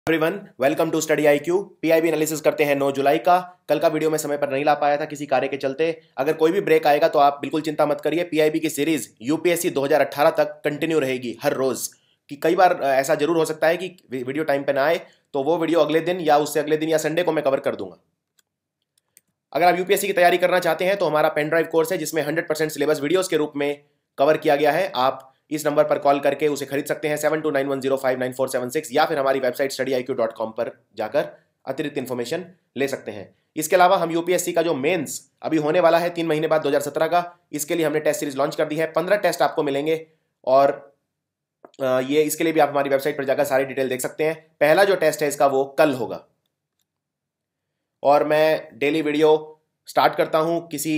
Everyone, welcome to study IQ। PIB analysis करते हैं 9 जुलाई का। कल का वीडियो मैं समय पर नहीं ला पाया था किसी कार्य के चलते। अगर कोई भी ब्रेक आएगा तो आप बिल्कुल चिंता मत करिए। पीआईबी की सीरीज यूपीएससी 2018 तक कंटिन्यू रहेगी हर रोज। कि कई बार ऐसा जरूर हो सकता है कि वीडियो टाइम पे ना आए, तो वो वीडियो अगले दिन या उससे अगले दिन या संडे को मैं कवर कर दूंगा। अगर आप यूपीएससी की तैयारी करना चाहते हैं तो हमारा पेन ड्राइव कोर्स है जिसमें 100% सिलेबस वीडियोस के रूप में कवर किया गया है। आप इस नंबर पर कॉल करके उसे खरीद सकते हैं 7291059476, या फिर हमारी वेबसाइट studyIQ.com पर जाकर अतिरिक्त इन्फॉर्मेशन ले सकते हैं। इसके अलावा हम यूपीएससी का जो मेंस अभी होने वाला है 3 महीने बाद 2017 का, इसके लिए हमने टेस्ट सीरीज लॉन्च कर दी है। 15 टेस्ट आपको मिलेंगे और ये इसके लिए भी आप हमारी वेबसाइट पर जाकर सारी डिटेल देख सकते हैं। पहला जो टेस्ट है इसका वो कल होगा। और मैं डेली वीडियो स्टार्ट करता हूं किसी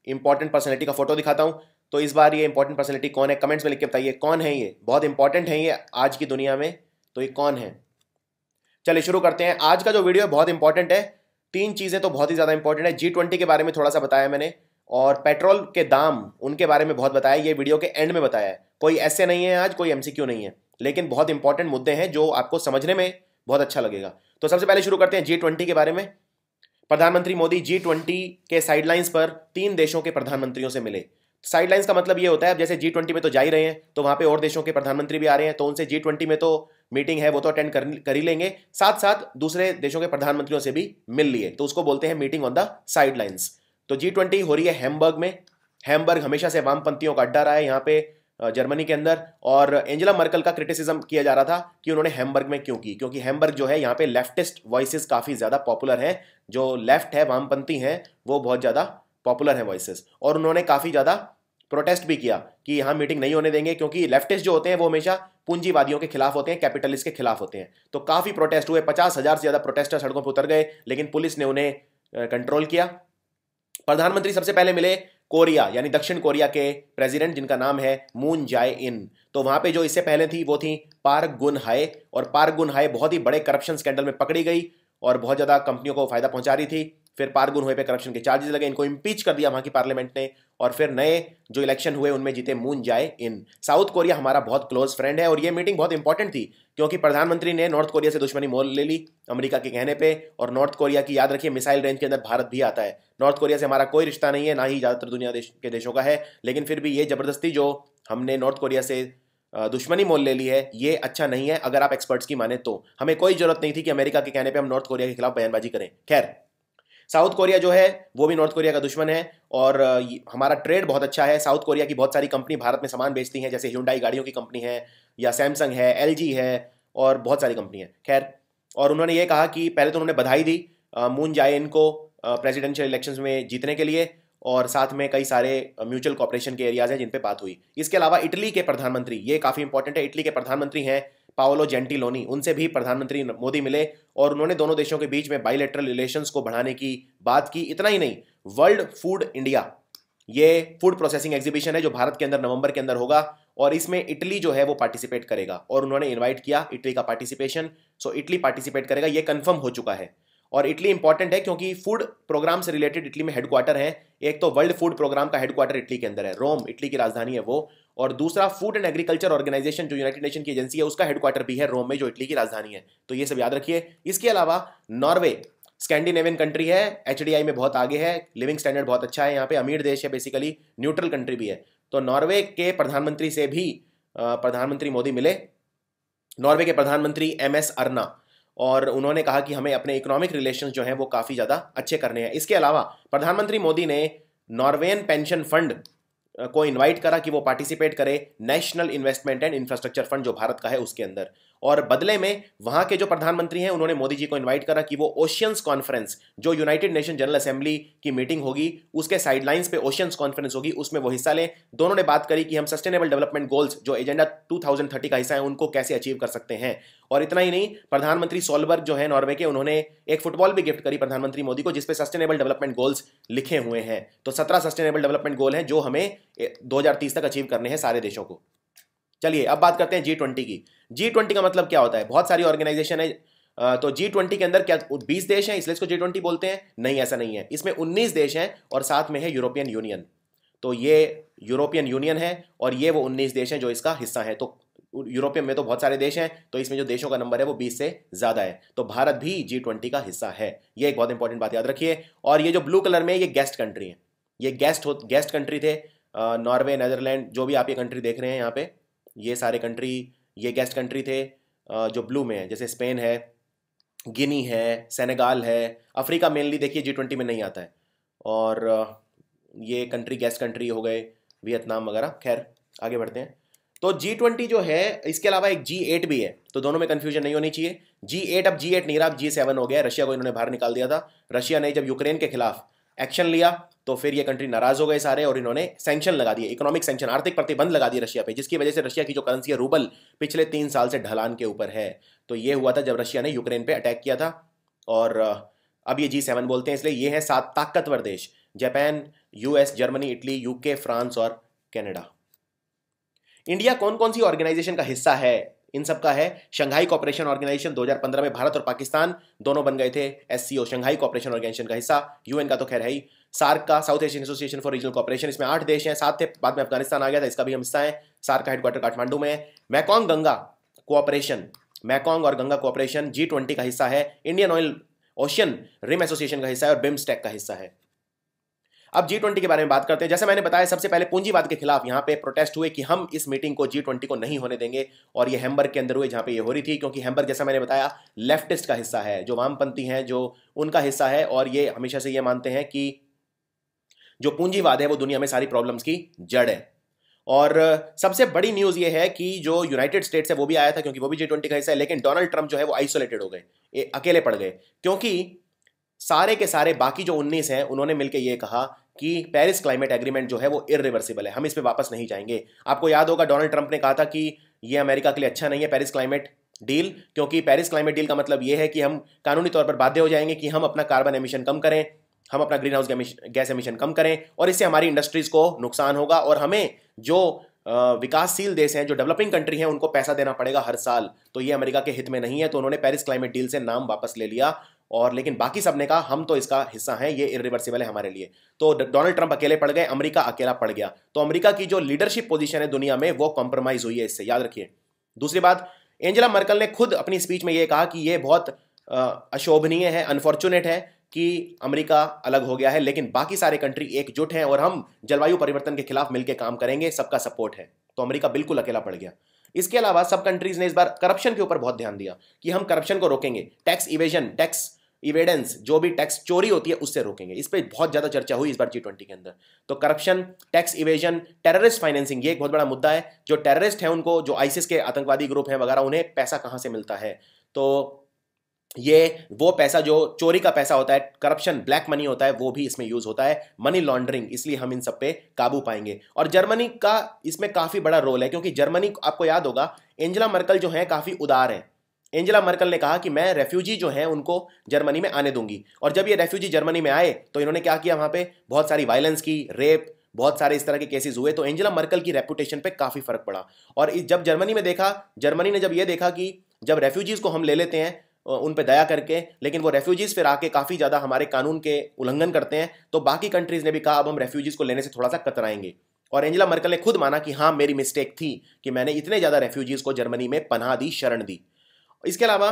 इंपॉर्टेंट पर्सनैलिटी का फोटो दिखाता हूं। तो इस बार ये इंपॉर्टेंट पर्सनैलिटी कौन है, कमेंट्स में लिख के बताइए कौन है। ये बहुत इंपॉर्टेंट है ये आज की दुनिया में, तो ये कौन है। चलिए शुरू करते हैं। आज का जो वीडियो है बहुत इंपॉर्टेंट है। 3 चीजें तो बहुत ही ज्यादा इंपॉर्टेंट है। G20 के बारे में थोड़ा सा बताया मैंने, और पेट्रोल के दाम उनके बारे में बहुत बताया। ये वीडियो के एंड में बताया है। कोई ऐसे नहीं है, आज कोई MCQ नहीं है, लेकिन बहुत इंपॉर्टेंट मुद्दे हैं जो आपको समझने में बहुत अच्छा लगेगा। तो सबसे पहले शुरू करते हैं G20 के बारे में। प्रधानमंत्री मोदी G20 के साइडलाइंस पर 3 देशों के प्रधानमंत्रियों से मिले। साइडलाइंस का मतलब ये होता है, अब जैसे G20 में तो जा ही रहे हैं, तो वहां पे और देशों के प्रधानमंत्री भी आ रहे हैं, तो उनसे G20 में तो मीटिंग है वो तो अटेंड कर ही लेंगे, साथ साथ दूसरे देशों के प्रधानमंत्रियों से भी मिल लिए, तो उसको बोलते हैं मीटिंग ऑन द साइडलाइंस। तो G20 हो रही है हैम्बर्ग में। हैम्बर्ग हमेशा से वामपंथियों का अड्डा रहा है यहाँ पे जर्मनी के अंदर, और एंजेला मर्कल का क्रिटिसिज्म किया जा रहा था कि उन्होंने हैम्बर्ग में क्यों की, क्योंकि हैम्बर्ग जो है यहाँ पे लेफ्टिस्ट वॉइसेस काफी ज्यादा पॉपुलर हैं। जो लेफ्ट है, वामपंथी हैं, वो बहुत ज्यादा पॉपुलर है वॉइसेस, और उन्होंने काफी ज्यादा प्रोटेस्ट भी किया कि यहाँ मीटिंग नहीं होने देंगे, क्योंकि लेफ्टिस्ट जो होते हैं वो हमेशा पूंजीवादियों के खिलाफ होते हैं, कैपिटलिस्ट के खिलाफ होते हैं। तो काफी प्रोटेस्ट हुए, 50,000 से ज्यादा प्रोटेस्टर सड़कों पर उतर गए, लेकिन पुलिस ने उन्हें कंट्रोल किया। प्रधानमंत्री सबसे पहले मिले कोरिया यानी दक्षिण कोरिया के प्रेसिडेंट, जिनका नाम है मून जाए इन। तो वहां पे जो इससे पहले थी वो थी पार्क गुन हाय, और पार्क गुन हाय बहुत ही बड़े करप्शन स्कैंडल में पकड़ी गई और बहुत ज्यादा कंपनियों को फायदा पहुंचा रही थी। फिर पार्क गुन हाय पे करप्शन के चार्जेस लगे, इनको इंपीच कर दिया वहां की पार्लियामेंट ने, और फिर नए जो इलेक्शन हुए उनमें जीते मून जाए इन। साउथ कोरिया हमारा बहुत क्लोज फ्रेंड है, और ये मीटिंग बहुत इंपॉर्टेंट थी क्योंकि प्रधानमंत्री ने नॉर्थ कोरिया से दुश्मनी मोल ले ली अमेरिका के कहने पे। और नॉर्थ कोरिया की याद रखिए, मिसाइल रेंज के अंदर भारत भी आता है। नॉर्थ कोरिया से हमारा कोई रिश्ता नहीं है, ना ही ज्यादातर दुनिया के देशों का है, लेकिन फिर भी ये जबरदस्ती जो हमने नॉर्थ कोरिया से दुश्मनी मोल ले ली है, ये अच्छा नहीं है। अगर आप एक्सपर्ट्स की माने तो हमें कोई जरूरत नहीं थी कि अमेरिका के कहने पे हम नॉर्थ कोरिया के खिलाफ बयानबाजी करें। खैर, साउथ कोरिया जो है वो भी नॉर्थ कोरिया का दुश्मन है, और हमारा ट्रेड बहुत अच्छा है। साउथ कोरिया की बहुत सारी कंपनी भारत में सामान बेचती हैं, जैसे ह्यूंडई गाड़ियों की कंपनी है, या सैमसंग है, LG है, और बहुत सारी कंपनी है। खैर, और उन्होंने ये कहा कि पहले तो उन्होंने बधाई दी मून जाए इन को प्रेसिडेंशियल इलेक्शंस में जीतने के लिए, और साथ में कई सारे म्यूचुअल कॉपरेशन के एरियाज हैं जिन पे बात हुई। इसके अलावा इटली के प्रधानमंत्री, ये काफी इंपॉर्टेंट है, इटली के प्रधानमंत्री हैं पाओलो जेंटिलोनी, उनसे भी प्रधानमंत्री मोदी मिले, और उन्होंने दोनों देशों के बीच में बायलैटरल रिलेशंस को बढ़ाने की बात की। इतना ही नहीं, वर्ल्ड फूड इंडिया, ये फूड प्रोसेसिंग एग्जीबिशन है जो भारत के अंदर नवंबर के अंदर होगा, और इसमें इटली जो है वो पार्टिसिपेट करेगा, और उन्होंने इनवाइट किया इटली का पार्टिसिपेशन। सो इटली पार्टिसिपेट करेगा, ये कंफर्म हो चुका है। और इटली इंपॉर्टेंट है क्योंकि फूड प्रोग्राम से रिलेटेड इटली में हेडक्वार्टर है। एक तो वर्ल्ड फूड प्रोग्राम का हेडक्वार्टर इटली के अंदर है, रोम इटली की राजधानी है वो, और दूसरा फूड एंड एग्रीकल्चर ऑर्गेनाइजेशन जो यूनाइटेड नेशन की एजेंसी है उसका हेडक्वार्टर भी है रोम में, जो इटली की राजधानी है। तो ये सब याद रखिए। इसके अलावा नॉर्वे स्कैंडिनेवियन कंट्री है, HDI में बहुत आगे है, लिविंग स्टैंडर्ड बहुत अच्छा है यहाँ पे, अमीर देश है, बेसिकली न्यूट्रल कंट्री भी है। तो नॉर्वे के प्रधानमंत्री से भी प्रधानमंत्री मोदी मिले, नॉर्वे के प्रधानमंत्री MS अर्ना, और उन्होंने कहा कि हमें अपने इकोनॉमिक रिलेशंस जो हैं वो काफ़ी ज़्यादा अच्छे करने हैं। इसके अलावा प्रधानमंत्री मोदी ने नॉर्वेन पेंशन फंड को इनवाइट करा कि वो पार्टिसिपेट करे national investment and infrastructure fund जो भारत का है उसके अंदर, और बदले में वहां के जो प्रधानमंत्री हैं उन्होंने मोदी जी को इनवाइट करा कि वो ओशियंस कॉन्फ्रेंस, जो यूनाइटेड नेशन जनरल असेंबली की मीटिंग होगी उसके साइडलाइंस पे ओशियंस कॉन्फ्रेंस होगी, उसमें वो हिस्सा लें। दोनों ने बात करी कि हम सस्टेनेबल डेवलपमेंट गोल्स जो एजेंडा 2030 का हिस्सा है उनको कैसे अचीव कर सकते हैं। और इतना ही नहीं, प्रधानमंत्री सोलबर्ग जो है नॉर्वे के, उन्होंने एक फुटबॉल भी गिफ्ट करी प्रधानमंत्री मोदी को जिसपे सस्टेनेबल डेवलपमेंट गोल्स लिखे हुए हैं। तो 17 सस्टेनेबल डेवलपमेंट गोल हैं जो हमें 2030 तक अचीव करने हैं सारे देशों को। चलिए अब बात करते हैं G20 की। G20 का मतलब क्या होता है? बहुत सारी ऑर्गेनाइजेशन है, तो G20 के अंदर क्या 20 देश हैं इसलिए इसको G20 बोलते हैं? नहीं, ऐसा नहीं है। इसमें 19 देश हैं और साथ में है यूरोपियन यूनियन। तो ये यूरोपियन यूनियन है और ये वो 19 देश हैं जो इसका हिस्सा है। तो यूरोपियन में तो बहुत सारे देश हैं, तो इसमें जो देशों का नंबर है वो 20 से ज़्यादा है। तो भारत भी G20 का हिस्सा है, ये एक बहुत इंपॉर्टेंट बात याद रखिए। और ये जो ब्लू कलर में ये गेस्ट कंट्री है, ये गेस्ट कंट्री थे। नॉर्वे, नेदरलैंड, जो भी आप ये कंट्री देख रहे हैं यहाँ पे, ये सारे कंट्री ये गेस्ट कंट्री थे। जो ब्लू में है, जैसे स्पेन है, गिनी है, सेनेगाल है। अफ्रीका मेनली देखिए G20 में नहीं आता है। और ये कंट्री गेस्ट कंट्री हो गए, वियतनाम वगैरह। खैर आगे बढ़ते हैं। तो G20 जो है, इसके अलावा एक G8 भी है, तो दोनों में कंफ्यूजन नहीं होनी चाहिए। G8 अब G8 नहीं रहा, अब G7 हो गया। रशिया को इन्होंने बाहर निकाल दिया था। रशिया ने जब यूक्रेन के खिलाफ एक्शन लिया तो फिर ये कंट्री नाराज हो गए सारे, और इन्होंने सैंक्शन लगा दिए, इकोनॉमिक सैंक्शन, आर्थिक प्रतिबंध लगा दिए रशिया पे, जिसकी वजह से रशिया की जो करेंसी है रूबल पिछले 3 साल से ढलान के ऊपर है। तो ये हुआ था जब रशिया ने यूक्रेन पे अटैक किया था। और अब ये G7 बोलते हैं, इसलिए ये है 7 ताकतवर देश: Japan, US, Germany, Italy, UK, France और कनाडा। इंडिया कौन कौन सी ऑर्गेनाइजेशन का हिस्सा है? इन सब का है शंघाई कोऑपरेशन ऑर्गेनाइजेशन। 2015 में भारत और पाकिस्तान दोनों बन गए थे SCO, शंघाई कोऑपरेशन ऑर्गेनाइजेशन का हिस्सा। UN का तो खैर है ही। सार्क का, south Asian association for regional cooperation, इसमें 8 देश हैं, 7 थे, बाद में अफगानिस्तान आ गया था, इसका भी हम हिस्सा है। सार्क का हेडक्वार्टर काठमांडू में है। मैकोंग गंगा कोऑपरेशन, मैकोंग और गंगा कोऑपरेशन G20 का हिस्सा है। Indian oil ocean rim association का हिस्सा है और बिम्स्टेक का हिस्सा है। अब G20 के बारे में बात करते हैं। जैसे मैंने बताया, सबसे पहले पूंजीवाद के खिलाफ यहाँ पे प्रोटेस्ट हुए कि हम इस मीटिंग को G20 को नहीं होने देंगे, और ये हैम्बर्ग के अंदर हुए जहाँ पे ये हो रही थी, क्योंकि हैम्बर्ग, जैसा मैंने बताया, लेफ्टिस्ट का हिस्सा है, जो वामपंथी हैं जो उनका हिस्सा है, और ये हमेशा से ये मानते हैं कि जो पूंजीवाद है वो दुनिया में सारी प्रॉब्लम्स की जड़ है। और सबसे बड़ी न्यूज़ ये है कि जो यूनाइटेड स्टेट्स है वो भी आया था, क्योंकि वो भी G20 का हिस्सा है, लेकिन डोनाल्ड ट्रंप जो है वो आइसोलेटेड हो गए, अकेले पड़ गए, क्योंकि सारे के सारे बाकी जो 19 हैं उन्होंने मिलकर ये कहा कि पेरिस क्लाइमेट एग्रीमेंट जो है वो इरिवर्सिबल है, हम इस पे वापस नहीं जाएंगे। आपको याद होगा डोनाल्ड ट्रंप ने कहा था कि ये अमेरिका के लिए अच्छा नहीं है पेरिस क्लाइमेट डील, क्योंकि पेरिस क्लाइमेट डील का मतलब ये है कि हम कानूनी तौर पर बाध्य हो जाएंगे कि हम अपना कार्बन एमिशन कम करें, हम अपना ग्रीन हाउस गैस एमिशन कम करें, और इससे हमारी इंडस्ट्रीज को नुकसान होगा, और हमें जो विकासशील देश हैं, जो डेवलपिंग कंट्री हैं, उनको पैसा देना पड़ेगा हर साल। तो ये अमेरिका के हित में नहीं है, तो उन्होंने पेरिस क्लाइमेट डील से नाम वापस ले लिया। और लेकिन बाकी सब ने कहा हम तो इसका हिस्सा हैं, ये इरिवर्सिबल है हमारे लिए। तो डोनाल्ड ट्रंप अकेले पड़ गए, अमेरिका अकेला पड़ गया। तो अमेरिका की जो लीडरशिप पोजीशन है दुनिया में वो कॉम्प्रोमाइज हुई है इससे, याद रखिए। दूसरी बात, एंजेला मर्कल ने खुद अपनी स्पीच में ये कहा कि ये बहुत अशोभनीय है, अनफॉर्चुनेट है कि अमेरिका अलग हो गया है, लेकिन बाकी सारे कंट्री एकजुट हैं और हम जलवायु परिवर्तन के खिलाफ मिलकर काम करेंगे, सबका सपोर्ट है। तो अमेरिका बिल्कुल अकेला पड़ गया। इसके अलावा सब कंट्रीज ने इस बार करप्शन के ऊपर बहुत ध्यान दिया कि हम करप्शन को रोकेंगे, टैक्स इवेजन, टैक्स इवेडेंस, जो भी टैक्स चोरी होती है उससे रोकेंगे। इस पर बहुत ज्यादा चर्चा हुई इस बार G20 के अंदर। तो corruption, tax evasion, terrorist financing, ये एक बहुत बड़ा मुद्दा है। जो टेररिस्ट हैं उनको, जो आईसिस के आतंकवादी ग्रुप हैं वगैरह, उन्हें पैसा कहां से मिलता है? तो ये वो पैसा जो चोरी का पैसा होता है, करप्शन, ब्लैक मनी होता है, वो भी इसमें यूज होता है, मनी लॉन्ड्रिंग। इसलिए हम इन सब पे काबू पाएंगे। और जर्मनी का इसमें काफी बड़ा रोल है, क्योंकि जर्मनी, आपको याद होगा, एंजेला मर्कल जो है काफी उदार है। एंजेला मर्कल ने कहा कि मैं रेफ्यूजी जो हैं उनको जर्मनी में आने दूंगी, और जब ये रेफ्यूजी जर्मनी में आए तो इन्होंने क्या किया, वहां पे बहुत सारी वायलेंस की, रेप, बहुत सारे इस तरह के केसेस हुए। तो एंजेला मर्कल की रेपुटेशन पे काफी फर्क पड़ा। और जब जर्मनी में देखा, जर्मनी ने जब ये देखा कि जब रेफ्यूजीज को हम ले लेते हैं उन पे दया करके, लेकिन वो रेफ्यूजीज फिर आके काफी ज्यादा हमारे कानून के उल्लंघन करते हैं, तो बाकी कंट्रीज ने भी कहा अब हम रेफ्यूजीज को लेने से थोड़ा सा कतराएंगे। और एंजेला मर्कल ने खुद माना कि हाँ, मेरी मिस्टेक थी कि मैंने इतने ज्यादा रेफ्यूजीज को जर्मनी में पनाह दी, शरण दी। इसके अलावा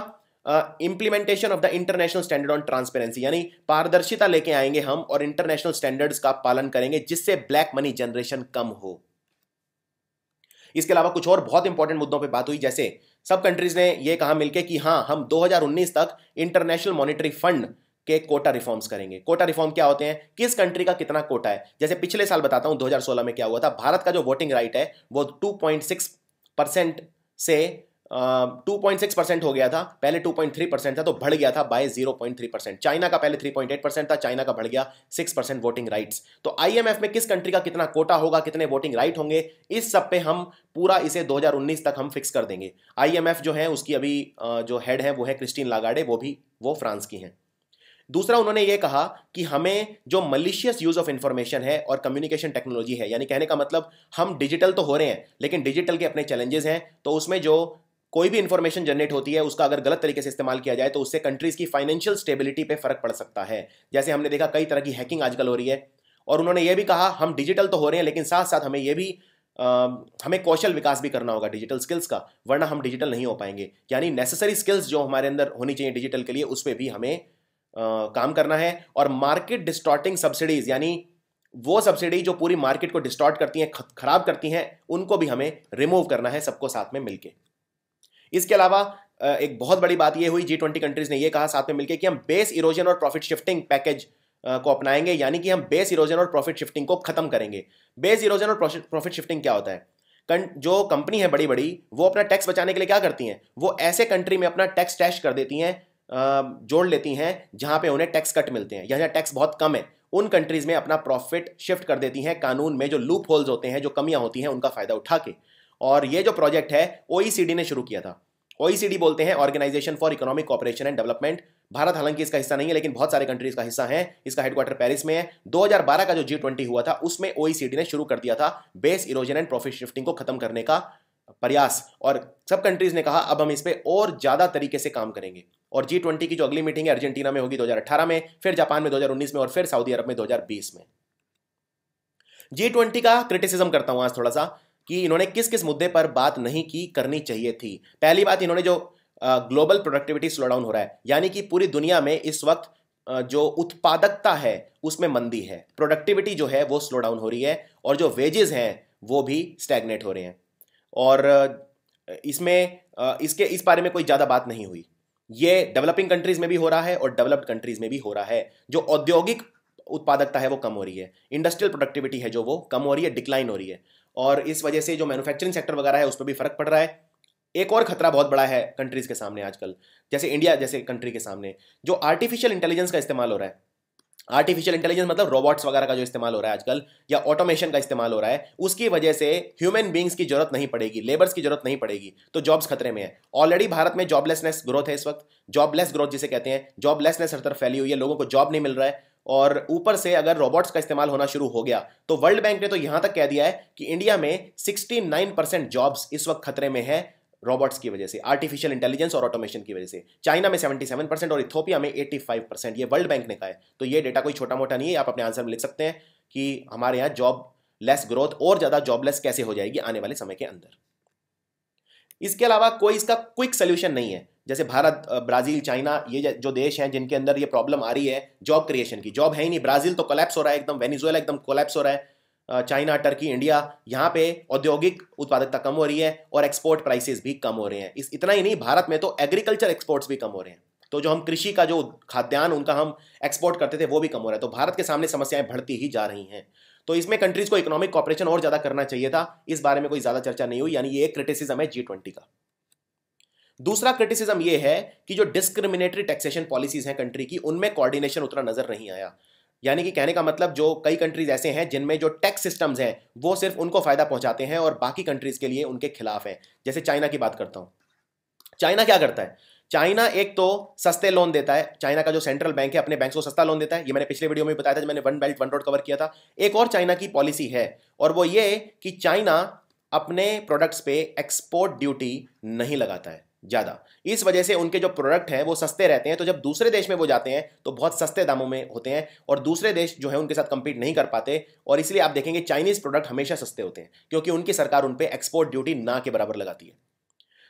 implementation of the international standard on transparency, यानी पारदर्शिता लेके आएंगे हम और इंटरनेशनल स्टैंडर्ड्स का पालन करेंगे, जिससे ब्लैक मनी जनरेशन कम हो। इसके अलावा कुछ और बहुत इंपॉर्टेंट मुद्दों पे बात हुई, जैसे सब कंट्रीज ने ये कहा मिलके कि हाँ, हम 2019 तक इंटरनेशनल मॉनेटरी फंड के कोटा रिफॉर्म्स करेंगे। कोटा रिफॉर्म क्या होते हैं? किस कंट्री का कितना कोटा है। जैसे पिछले साल बताता हूं, 2016 में क्या हुआ था, भारत का जो वोटिंग राइट है वो 2.6% से 2.6% हो गया था, पहले 2.3% था, तो बढ़ गया था बाय 0.3%। चाइना का पहले 3.8% था, चाइना का बढ़ गया 6% वोटिंग राइट्स। तो IMF में किस कंट्री का कितना कोटा होगा, कितने वोटिंग राइट होंगे, इस सब पे हम पूरा इसे 2019 तक हम फिक्स कर देंगे। IMF जो है उसकी अभी जो हेड है वो है क्रिस्टीन लागार्डे, वो फ्रांस की हैं। दूसरा, उन्होंने ये कहा कि हमें जो मलिशियस यूज ऑफ इंफॉर्मेशन है और कम्युनिकेशन टेक्नोलॉजी है, यानी कहने का मतलब हम डिजिटल तो हो रहे हैं, लेकिन डिजिटल के अपने चैलेंजेस हैं। तो उसमें जो कोई भी इंफॉर्मेशन जनरेट होती है उसका अगर गलत तरीके से इस्तेमाल किया जाए तो उससे कंट्रीज की फाइनेंशियल स्टेबिलिटी पे फर्क पड़ सकता है। जैसे हमने देखा कई तरह की हैकिंग आजकल हो रही है। और उन्होंने ये भी कहा हम डिजिटल तो हो रहे हैं, लेकिन साथ साथ हमें ये भी हमें कौशल विकास भी करना होगा डिजिटल स्किल्स का, वरना हम डिजिटल नहीं हो पाएंगे। यानी नेसेसरी स्किल्स जो हमारे अंदर होनी चाहिए डिजिटल के लिए, उस पर भी हमें काम करना है। और मार्केट डिस्टॉर्टिंग सब्सिडीज, यानी वो सब्सिडी जो पूरी मार्केट को डिस्टॉर्ट करती हैं, खराब करती हैं, उनको भी हमें रिमूव करना है सबको साथ में मिलके। इसके अलावा एक बहुत बड़ी बात ये हुई, G20 कंट्रीज ने ये कहा साथ में मिलकर कि हम बेस इरोजन और प्रॉफिट शिफ्टिंग पैकेज को अपनाएंगे, यानी कि हम बेस इरोजन और प्रॉफिट शिफ्टिंग को खत्म करेंगे। बेस इरोजन और प्रॉफिट शिफ्टिंग क्या होता है? जो कंपनी है बड़ी बड़ी, वो अपना टैक्स बचाने के लिए क्या करती हैं, वो ऐसे कंट्री में अपना टैक्स स्टैश कर देती हैं, जोड़ लेती हैं जहां पे उन्हें टैक्स कट मिलते हैं, या टैक्स बहुत कम है, उन कंट्रीज में अपना प्रॉफिट शिफ्ट कर देती हैं कानून में जो लूप होल्स होते हैं, जो कमियां होती हैं, उनका फायदा उठा के। और ये जो प्रोजेक्ट है OECD ने शुरू किया था। OECD बोलते हैं organisation for economic cooperation and development. Bharat हालांकि इसका हिस्सा नहीं है, लेकिन बहुत सारे कंट्रीज का हिस्सा है। इसका हेडक्वार्टर पेरिस में है। 2012 का जो G20 हुआ था, उसमें OECD ने शुरू कर दिया था base erosion and profit shifting को खत्म करने का प्रयास। और सब कंट्रीज ने कहा अब हम इस पे और ज्यादा तरीके से काम करेंगे। और G20 की जो अगली मीटिंग है अर्जेंटीना में होगी 2018 में, फिर जापान में 2019 में, और फिर सऊदी अरब में 2020 में। G20 का क्रिटिसिज्म करता हूं आज थोड़ा सा, कि इन्होंने किस किस मुद्दे पर बात नहीं की, करनी चाहिए थी। पहली बात, इन्होंने जो ग्लोबल प्रोडक्टिविटी स्लो डाउन हो रहा है, यानी कि पूरी दुनिया में इस वक्त जो उत्पादकता है उसमें मंदी है, प्रोडक्टिविटी जो है वो स्लो डाउन हो रही है, और जो वेजेस हैं वो भी स्टैग्नेट हो रहे हैं। और इसमें इस बारे में कोई ज़्यादा बात नहीं हुई। ये डेवलपिंग कंट्रीज में भी हो रहा है और डेवलप्ड कंट्रीज में भी हो रहा है। जो औद्योगिक उत्पादकता है वो कम हो रही है, इंडस्ट्रियल प्रोडक्टिविटी है जो वो कम हो रही है, डिक्लाइन हो रही है, और इस वजह से जो मैन्युफैक्चरिंग सेक्टर वगैरह है उस पर भी फर्क पड़ रहा है। एक और खतरा बहुत बड़ा है कंट्रीज के सामने आजकल, जैसे इंडिया जैसे कंट्री के सामने, जो आर्टिफिशियल इंटेलिजेंस का इस्तेमाल हो रहा है। आर्टिफिशियल इंटेलिजेंस मतलब रोबोट्स वगैरह का जो इस्तेमाल हो रहा है आजकल, या ऑटोमेशन का इस्तेमाल हो रहा है, उसकी वजह से ह्यूमन बींग्स की जरूरत नहीं पड़ेगी, लेबर्स की जरूरत नहीं पड़ेगी, तो जॉब्स खतरे में है। ऑलरेडी भारत में जॉबलेसनेस ग्रोथ है इस वक्त, जॉबलेस ग्रोथ जिसे कहते हैं, जॉबलेसनेस हर तरफ फैली हुई है, लोगों को जॉब नहीं मिल रहा है। और ऊपर से अगर रोबोट्स का इस्तेमाल होना शुरू हो गया, तो वर्ल्ड बैंक ने तो यहां तक कह दिया है कि इंडिया में 69% जॉब्स इस वक्त खतरे में है रोबोट्स की वजह से, आर्टिफिशियल इंटेलिजेंस और ऑटोमेशन की वजह से। चाइना में 77% और इथोपिया में 85%, ये वर्ल्ड बैंक ने कहा है। तो ये डेटा कोई छोटा मोटा नहीं है, आप अपने आंसर में लिख सकते हैं कि हमारे यहाँ जॉब लेस ग्रोथ और ज्यादा जॉबलेस कैसे हो जाएगी आने वाले समय के अंदर। इसके अलावा कोई इसका क्विक सोल्यूशन नहीं है। जैसे भारत, ब्राजील, चाइना, ये जो देश हैं जिनके अंदर ये प्रॉब्लम आ रही है जॉब क्रिएशन की, जॉब है ही नहीं। ब्राजील तो कोलैप्स हो रहा है एकदम, वेनेजुएला एकदम कोलैप्स हो रहा है, चाइना, टर्की, इंडिया, यहाँ पे औद्योगिक उत्पादकता कम हो रही है और एक्सपोर्ट प्राइसेस भी कम हो रहे हैं। इतना ही नहीं, भारत में तो एग्रीकल्चर एक्सपोर्ट्स भी कम हो रहे हैं। तो जो हम कृषि का जो खाद्यान्न उनका हम एक्सपोर्ट करते थे वो भी कम हो रहा है। तो भारत के सामने समस्याएं बढ़ती ही जा रही हैं। तो इसमें कंट्रीज को इकोनॉमिक कॉपरेशन और ज्यादा करना चाहिए था, इस बारे में कोई ज्यादा चर्चा नहीं हुई। यानी ये एक क्रिटिसिज्म है G20 का। दूसरा क्रिटिसिज्म ये है कि जो डिस्क्रिमिनेटरी टैक्सेशन पॉलिसीज हैं कंट्री की, उनमें कोऑर्डिनेशन उतना नजर नहीं आया। यानी कि कहने का मतलब, जो कई कंट्रीज ऐसे हैं जिनमें जो टैक्स सिस्टम्स हैं वो सिर्फ उनको फायदा पहुंचाते हैं और बाकी कंट्रीज के लिए उनके खिलाफ हैं। जैसे चाइना की बात करता हूं, चाइना क्या करता है? चाइना एक तो सस्ते लोन देता है, चाइना का जो सेंट्रल बैंक है अपने बैंक को सस्ता लोन देता है, ये मैंने पिछले वीडियो में बताया था जब मैंने one belt one road cover किया था। एक और चाइना की पॉलिसी है, और वो ये कि चाइना अपने प्रोडक्ट्स पे एक्सपोर्ट ड्यूटी नहीं लगाता है ज्यादा। इस वजह से उनके जो प्रोडक्ट हैं वो सस्ते रहते हैं, तो जब दूसरे देश में वो जाते हैं तो बहुत सस्ते दामों में होते हैं, और दूसरे देश जो है उनके साथ कंपीट नहीं कर पाते। और इसलिए आप देखेंगे चाइनीज प्रोडक्ट हमेशा सस्ते होते हैं, क्योंकि उनकी सरकार उन पे एक्सपोर्ट ड्यूटी ना के बराबर लगाती है।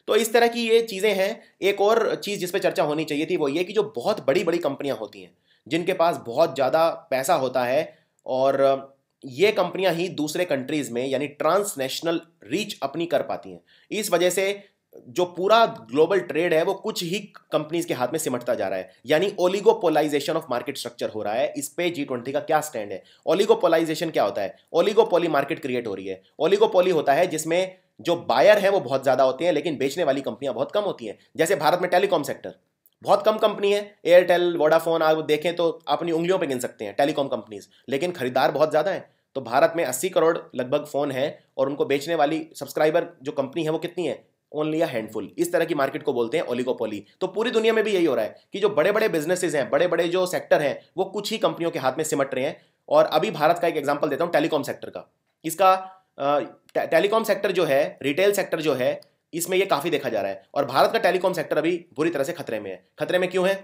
तो इस तरह की ये चीजें हैं। एक और चीज जिस पे चर्चा होनी चाहिए थी वो ये कि जो बहुत बड़ी बड़ी कंपनियां होती हैं, जिनके पास बहुत ज्यादा पैसा होता है, और ये कंपनियां ही दूसरे कंट्रीज में यानी ट्रांसनेशनल रीच अपनी कर पाती हैं। इस वजह से जो पूरा ग्लोबल ट्रेड है वो कुछ ही कंपनीज के हाथ में सिमटता जा रहा है, यानी ओलिगोपोलाइजेशन ऑफ मार्केट स्ट्रक्चर हो रहा है। इस पे G20 का क्या स्टैंड है? ओलिगोपोलाइजेशन क्या होता है? ओलिगोपोली मार्केट क्रिएट हो रही है। ओलिगोपोली होता है जिसमें जो बायर है वो बहुत ज्यादा होते हैं, लेकिन बेचने वाली कंपनियां बहुत कम होती हैं। जैसे भारत में टेलीकॉम सेक्टर बहुत कम कंपनी है, एयरटेल, वोडाफोन, आप देखें तो अपनी उंगलियों पे गिन सकते हैं टेलीकॉम कंपनीज, लेकिन खरीदार बहुत ज्यादा है। तो भारत में 80 करोड़ लगभग फोन है, और उनको बेचने वाली सब्सक्राइबर जो कंपनी है वो कितनी है? Only a handful. इस तरह की मार्केट को बोलते हैं ओलिगोपोली। तो पूरी दुनिया में भी यही हो रहा है कि जो बड़े बड़े बिजनेसेस हैं, बड़े बड़े जो सेक्टर हैं, वो कुछ ही कंपनियों के हाथ में सिमट रहे हैं। और अभी भारत का एक एग्जांपल देता हूं टेलीकॉम सेक्टर का। इसका टेलीकॉम सेक्टर जो है, रिटेल सेक्टर जो है, इसमें ये काफी देखा जा रहा है। और भारत का टेलीकॉम सेक्टर अभी बुरी तरह से खतरे में है। खतरे में क्यों है?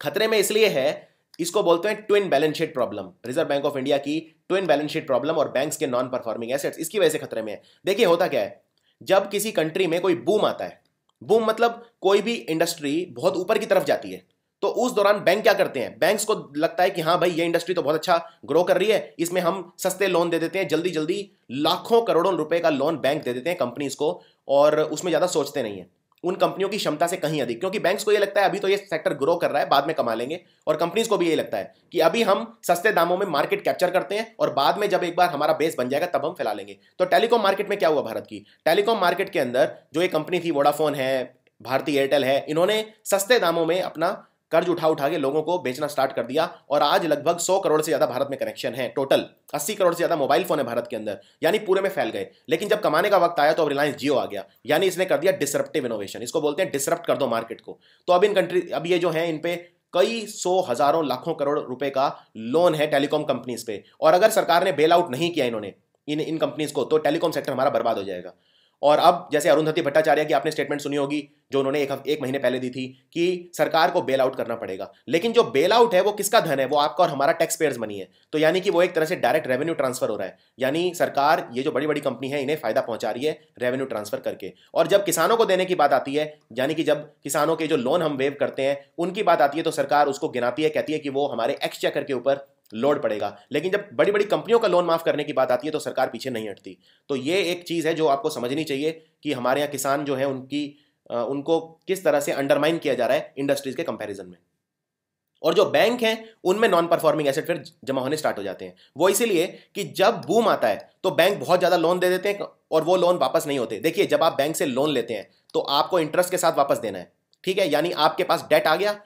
खतरे में इसलिए है, इसको बोलते हैं twin balance sheet problem. Reserve bank of India की ट्विन बैलेंस शीट प्रॉब्लम और बैंक्स के नॉन परफॉर्मिंग एसेट्स इसकी वजह से खतरे में है। देखिए होता क्या है, जब किसी कंट्री में कोई बूम आता है, बूम मतलब कोई भी इंडस्ट्री बहुत ऊपर की तरफ जाती है, तो उस दौरान बैंक क्या करते हैं, बैंक्स को लगता है कि हाँ भाई ये इंडस्ट्री तो बहुत अच्छा ग्रो कर रही है, इसमें हम सस्ते लोन दे देते हैं, जल्दी जल्दी लाखों करोड़ों रुपए का लोन बैंक दे देते हैं कंपनीज को, और उसमें ज्यादा सोचते नहीं है उन कंपनियों की क्षमता से कहीं अधिक, क्योंकि बैंक्स को ये लगता है अभी तो ये सेक्टर ग्रो कर रहा है, बाद में कमा लेंगे, और कंपनीज को भी ये लगता है कि अभी हम सस्ते दामों में मार्केट कैप्चर करते हैं और बाद में जब एक बार हमारा बेस बन जाएगा तब हम फैला लेंगे। तो टेलीकॉम मार्केट में क्या हुआ, भारत की टेलीकॉम मार्केट के अंदर जो एक कंपनी थी, वोडाफोन है, भारती एयरटेल है, इन्होंने सस्ते दामों में अपना कर्ज उठा उठा के लोगों को बेचना स्टार्ट कर दिया, और आज लगभग 100 करोड़ से ज्यादा भारत में कनेक्शन है, टोटल 80 करोड़ से ज्यादा मोबाइल फोन है भारत के अंदर, यानी पूरे में फैल गए। लेकिन जब कमाने का वक्त आया तो अब रिलायंस जियो आ गया, यानी इसने कर दिया डिसरप्टिव इनोवेशन, इसको बोलते हैं डिसरप्ट कर दो मार्केट को। तो अब इन कंट्री, अब ये जो है इन पे कई सौ हजारों लाखों करोड़ रुपए का लोन है टेलीकॉम कंपनीज पे, और अगर सरकार ने बेल आउट नहीं किया इन्होंने इन कंपनीज को, तो टेलीकॉम सेक्टर हमारा बर्बाद हो जाएगा। और अब जैसे अरुंधति भट्टाचार्य की आपने स्टेटमेंट सुनी होगी, जो उन्होंने एक महीने पहले दी थी कि सरकार को बेल आउट करना पड़ेगा, लेकिन जो बेल आउट है वो किसका धन है, वो आपका और हमारा टैक्स पेयर्स मनी है। तो यानी कि वो एक तरह से डायरेक्ट रेवेन्यू ट्रांसफर हो रहा है, यानी सरकार ये जो बड़ी बड़ी कंपनी है इन्हें फायदा पहुंचा रही है रेवेन्यू ट्रांसफर करके। और जब किसानों को देने की बात आती है, यानी कि जब किसानों के जो लोन हम वेव करते हैं उनकी बात आती है, तो सरकार उसको गिनाती है, कहती है कि वो हमारे एक्सचेकर के ऊपर लोड पड़ेगा। लेकिन जब बड़ी बड़ी कंपनियों का लोन माफ करने की बात आती है तो सरकार पीछे नहीं हटती। तो ये एक चीज है जो आपको समझनी चाहिए कि हमारे यहाँ किसान जो है उनको किस तरह से अंडरमाइन किया जा रहा है इंडस्ट्रीज के कंपैरिजन में। और जो बैंक हैं उनमें नॉन परफॉर्मिंग एसेट फिर जमा होने स्टार्ट हो जाते हैं, वो इसीलिए कि जब बूम आता है तो बैंक बहुत ज्यादा लोन दे देते हैं और वो लोन वापस नहीं होते। देखिए जब आप बैंक से लोन लेते हैं तो आपको इंटरेस्ट के साथ वापस देना है, ठीक है, यानी आपके पास डेट आ गया,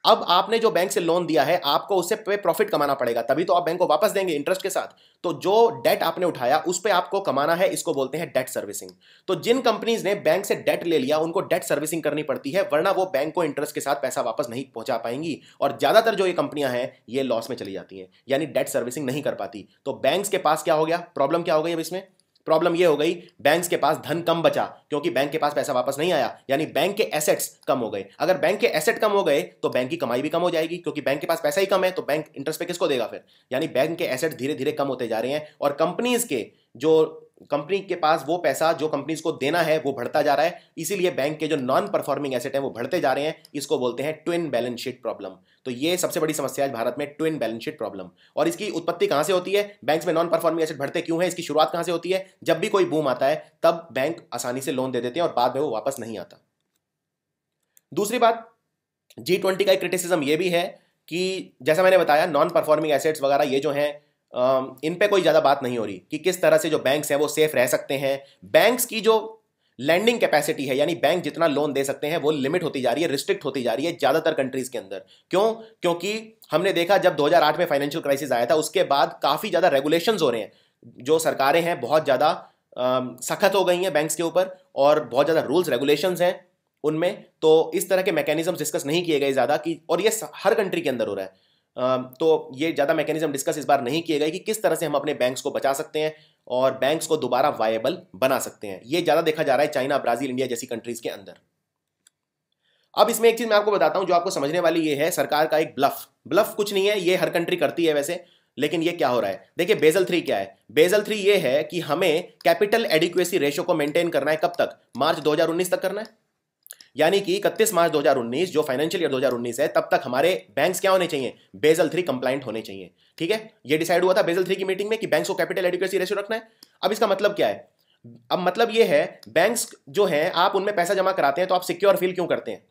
अब आपने जो बैंक से लोन दिया है आपको उससे पे प्रॉफिट कमाना पड़ेगा, तभी तो आप बैंक को वापस देंगे इंटरेस्ट के साथ। तो जो डेट आपने उठाया उस पे आपको कमाना है, इसको बोलते हैं डेट सर्विसिंग। तो जिन कंपनीज ने बैंक से डेट ले लिया उनको डेट सर्विसिंग करनी पड़ती है, वरना वो बैंक को इंटरेस्ट के साथ पैसा वापस नहीं पहुंचा पाएंगी, और ज्यादातर जो ये कंपनियां हैं ये लॉस में चली जाती हैं, यानी डेट सर्विसिंग नहीं कर पाती। तो बैंक्स के पास क्या हो गया, प्रॉब्लम क्या हो गई, अब इसमें प्रॉब्लम ये हो गई बैंक्स के पास धन कम बचा, क्योंकि बैंक के पास पैसा वापस नहीं आया, यानी बैंक के एसेट्स कम हो गए। अगर बैंक के एसेट कम हो गए तो बैंक की कमाई भी कम हो जाएगी, क्योंकि बैंक के पास पैसा ही कम है तो बैंक इंटरेस्ट पे किसको देगा फिर, यानी बैंक के एसेट धीरे धीरे कम होते जा रहे हैं, और कंपनीज के जो कंपनी के पास वो पैसा जो कंपनीज को देना है वो बढ़ता जा रहा है, इसीलिए बैंक के जो नॉन परफॉर्मिंग एसेट हैं वो बढ़ते जा रहे हैं, इसको बोलते हैं ट्विन बैलेंस शीट प्रॉब्लम। तो ये सबसे बड़ी समस्या है भारत में, ट्विन बैलेंस शीट प्रॉब्लम। और इसकी उत्पत्ति कहां से होती है, बैंक्स में नॉन परफॉर्मिंग एसेट बढ़ते क्यों है, इसकी शुरुआत कहां से होती है, जब भी कोई बूम आता है तब बैंक आसानी से लोन दे देते हैं और बाद में वो वापस नहीं आता। दूसरी बात, G20 का एक क्रिटिसिज्म ये भी है कि जैसा मैंने बताया नॉन परफॉर्मिंग एसेट्स वगैरह ये जो हैं इन पे कोई ज़्यादा बात नहीं हो रही कि किस तरह से जो बैंक्स हैं वो सेफ रह सकते हैं। बैंक्स की जो लैंडिंग कैपेसिटी है, यानी बैंक जितना लोन दे सकते हैं, वो लिमिट होती जा रही है, रिस्ट्रिक्ट होती जा रही है ज़्यादातर कंट्रीज के अंदर। क्यों, क्योंकि हमने देखा जब 2008 में फाइनेंशियल क्राइसिस आया था उसके बाद काफ़ी ज़्यादा रेगुलेशंस हो रहे हैं, जो सरकारें हैं बहुत ज़्यादा सख्त हो गई हैं बैंक्स के ऊपर, और बहुत ज़्यादा रूल्स रेगुलेशंस हैं उनमें। तो इस तरह के मैकेनिज्म डिस्कस नहीं किए गए ज़्यादा कि, और ये हर कंट्री के अंदर हो रहा है, तो ये ज़्यादा मैकेनिज्म डिस्कस इस बार नहीं किए गए कि किस तरह से हम अपने बैंक्स को बचा सकते हैं और बैंक्स को दोबारा वायबल बना सकते हैं। ये ज़्यादा देखा जा रहा है चाइना, ब्राजील, इंडिया जैसी कंट्रीज के अंदर। अब इसमें एक चीज़ मैं आपको बताता हूं जो आपको समझने वाली, ये है सरकार का एक ब्लफ कुछ नहीं है, ये हर कंट्री करती है वैसे, लेकिन ये क्या हो रहा है, देखिए बेसल 3 क्या है। बेसल 3 ये है कि हमें कैपिटल एडिक्वेसी रेशियो को मेंटेन करना है, कब तक, मार्च 2019 तक करना है, यानी कि 31 मार्च 2019 जो फाइनेंशियल ईयर 2019 है तब तक हमारे बैंक्स क्या होने चाहिए, बेसल 3 कंप्लाइंट होने चाहिए। ठीक है, ये डिसाइड हुआ था बेसल 3 की मीटिंग में कि बैंक्स को कैपिटल एडिक्वेसी रेशियो रखना है। अब इसका मतलब क्या है, अब मतलब ये है बैंक्स जो हैं आप उनमें पैसा जमा कराते हैं तो आप सिक्योर फील क्यों करते हैं,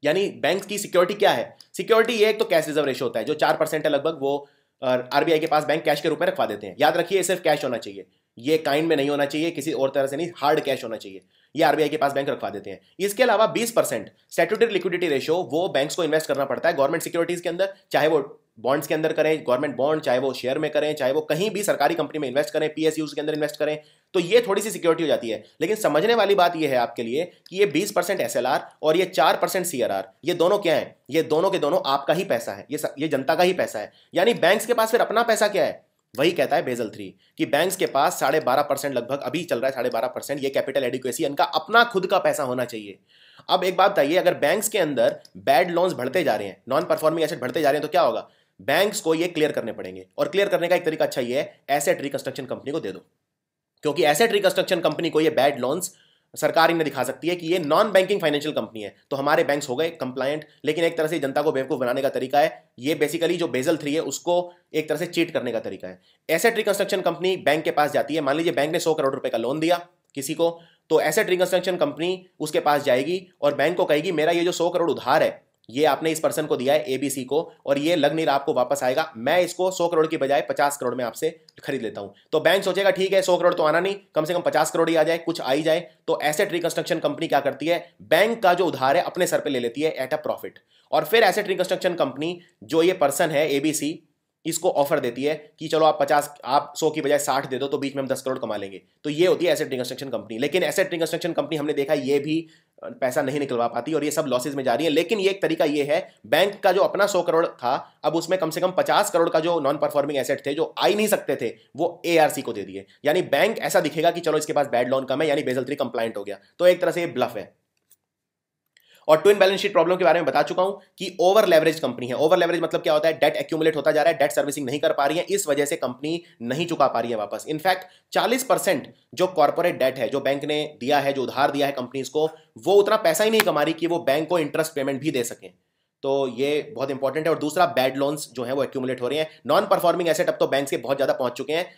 यानी बैंक की सिक्योरिटी क्या है, सिक्योरिटी ये एक तो कैश रिजर्व रेशियो होता है जो 4% है लगभग, वो आरबीआई के पास बैंक कैश के रूप में रखवा देते हैं। याद रखिए सिर्फ कैश होना चाहिए, ये काइंड में नहीं होना चाहिए, किसी और तरह से नहीं, हार्ड कैश होना चाहिए, ये आरबीआई के पास बैंक रखवा देते हैं। इसके अलावा 20% स्टैट्यूटरी लिक्विडिटी रेशियो वो बैंक्स को इन्वेस्ट करना पड़ता है गवर्नमेंट सिक्योरिटीज के अंदर, चाहे वो बॉन्ड्स के अंदर करें, गवर्नमेंट बॉन्ड, चाहे वो शेयर में करें, चाहे वो कहीं भी सरकारी कंपनी में इन्वेस्ट करें, पीएसयूज के अंदर इन्वेस्ट करें, तो ये थोड़ी सी सिक्योरिटी हो जाती है। लेकिन समझने वाली बात ये है आपके लिए कि ये 20% एसएलआर और ये 4% सीआरआर, ये दोनों क्या है, ये दोनों के दोनों आपका ही पैसा है, ये जनता का ही पैसा है। यानी बैंक्स के पास फिर अपना पैसा क्या है, वही कहता है बेसल 3 कि बैंक्स के पास 12.5% लगभग अभी चल रहा है, 12.5% ये कैपिटल एडिक्वेसी इनका अपना खुद का पैसा होना चाहिए। अब एक बात बताइए, अगर बैंक्स के अंदर बैड लोन्स बढ़ते जा रहे हैं, नॉन परफॉर्मिंग एसेट बढ़ते जा रहे हैं, तो क्या होगा, बैंक्स को ये क्लियर करने पड़ेंगे, और क्लियर करने का एक तरीका अच्छा ये है, एसेट रिकंस्ट्रक्शन कंपनी को दे दो, क्योंकि एसेट रिकंस्ट्रक्शन कंपनी को ये बैड लोन्स सरकार इन्हें दिखा सकती है कि ये नॉन बैंकिंग फाइनेंशियल कंपनी है, तो हमारे बैंक्स हो गए कंप्लायंट। लेकिन एक तरह से जनता को बेवकूफ बनाने का तरीका है, ये बेसिकली जो बेजल 3 है उसको एक तरह से चीट करने का तरीका है। एसेट रिकंस्ट्रक्शन कंपनी बैंक के पास जाती है, मान लीजिए बैंक ने 100 करोड़ रुपए का लोन दिया किसी को, तो एसेट रिकंस्ट्रक्शन कंपनी उसके पास जाएगी और बैंक को कहेगी मेरा ये जो 100 करोड़ उधार है ये आपने इस पर्सन को दिया है एबीसी को, और ये लग नहीं रहा आपको वापस आएगा, मैं इसको 100 करोड़ की बजाय 50 करोड़ में आपसे खरीद लेता हूं। तो बैंक सोचेगा ठीक है 100 करोड़ तो आना नहीं, कम से कम 50 करोड़ ही आ जाए, कुछ आ ही जाए। तो एसेट रिकंस्ट्रक्शन कंपनी क्या करती है, बैंक का जो उधार है अपने सर पे ले लेती है एट अ प्रॉफिट, और फिर एसेट रिकंस्ट्रक्शन कंपनी जो ये पर्सन है एबीसी इसको ऑफर देती है कि चलो आप 100 की बजाय 60 दे दो, तो बीच में हम 10 करोड़ कमा लेंगे। तो ये होती है एसेट रिकंस्ट्रक्शन कंपनी। लेकिन एसेट रिकंस्ट्रक्शन कंपनी हमने देखा ये भी पैसा नहीं निकलवा पाती और ये सब लॉसेज में जा रही है। लेकिन ये एक तरीका ये है, बैंक का जो अपना 100 करोड़ था अब उसमें कम से कम 50 करोड़ का जो नॉन परफॉर्मिंग एसेट थे जो आ ही नहीं सकते थे वो एआरसी को दे दिए, यानी बैंक ऐसा दिखेगा कि चलो इसके पास बैड लोन कम है, यानी बेसल 3 कंप्लायंट हो गया। तो एक तरह से ये ब्लफ है। और ट्विन बैलेंस शीट प्रॉब्लम के बारे में बता चुका हूं कि ओवर लेवरेज कंपनी है। ओवर लेवरेज मतलब क्या होता है, डेट एक्यूमुलेट होता जा रहा है, डेट सर्विसिंग नहीं कर पा रही है, इस वजह से कंपनी नहीं चुका पा रही है वापस। इनफैक्ट 40% जो कॉर्पोरेट डेट है जो बैंक ने दिया है, जो उधार दिया है कंपनीज को, वो उतना पैसा ही नहीं कमा रही कि वो बैंक को इंटरेस्ट पेमेंट भी दे सकें। तो ये बहुत इंपॉर्टेंट है। और दूसरा, बैड लोन्स जो है वो एक्यूमुलेट हो रहे हैं। नॉन परफॉर्मिंग एसेट अब तो बैंक के बहुत ज्यादा पहुंच चुके हैं,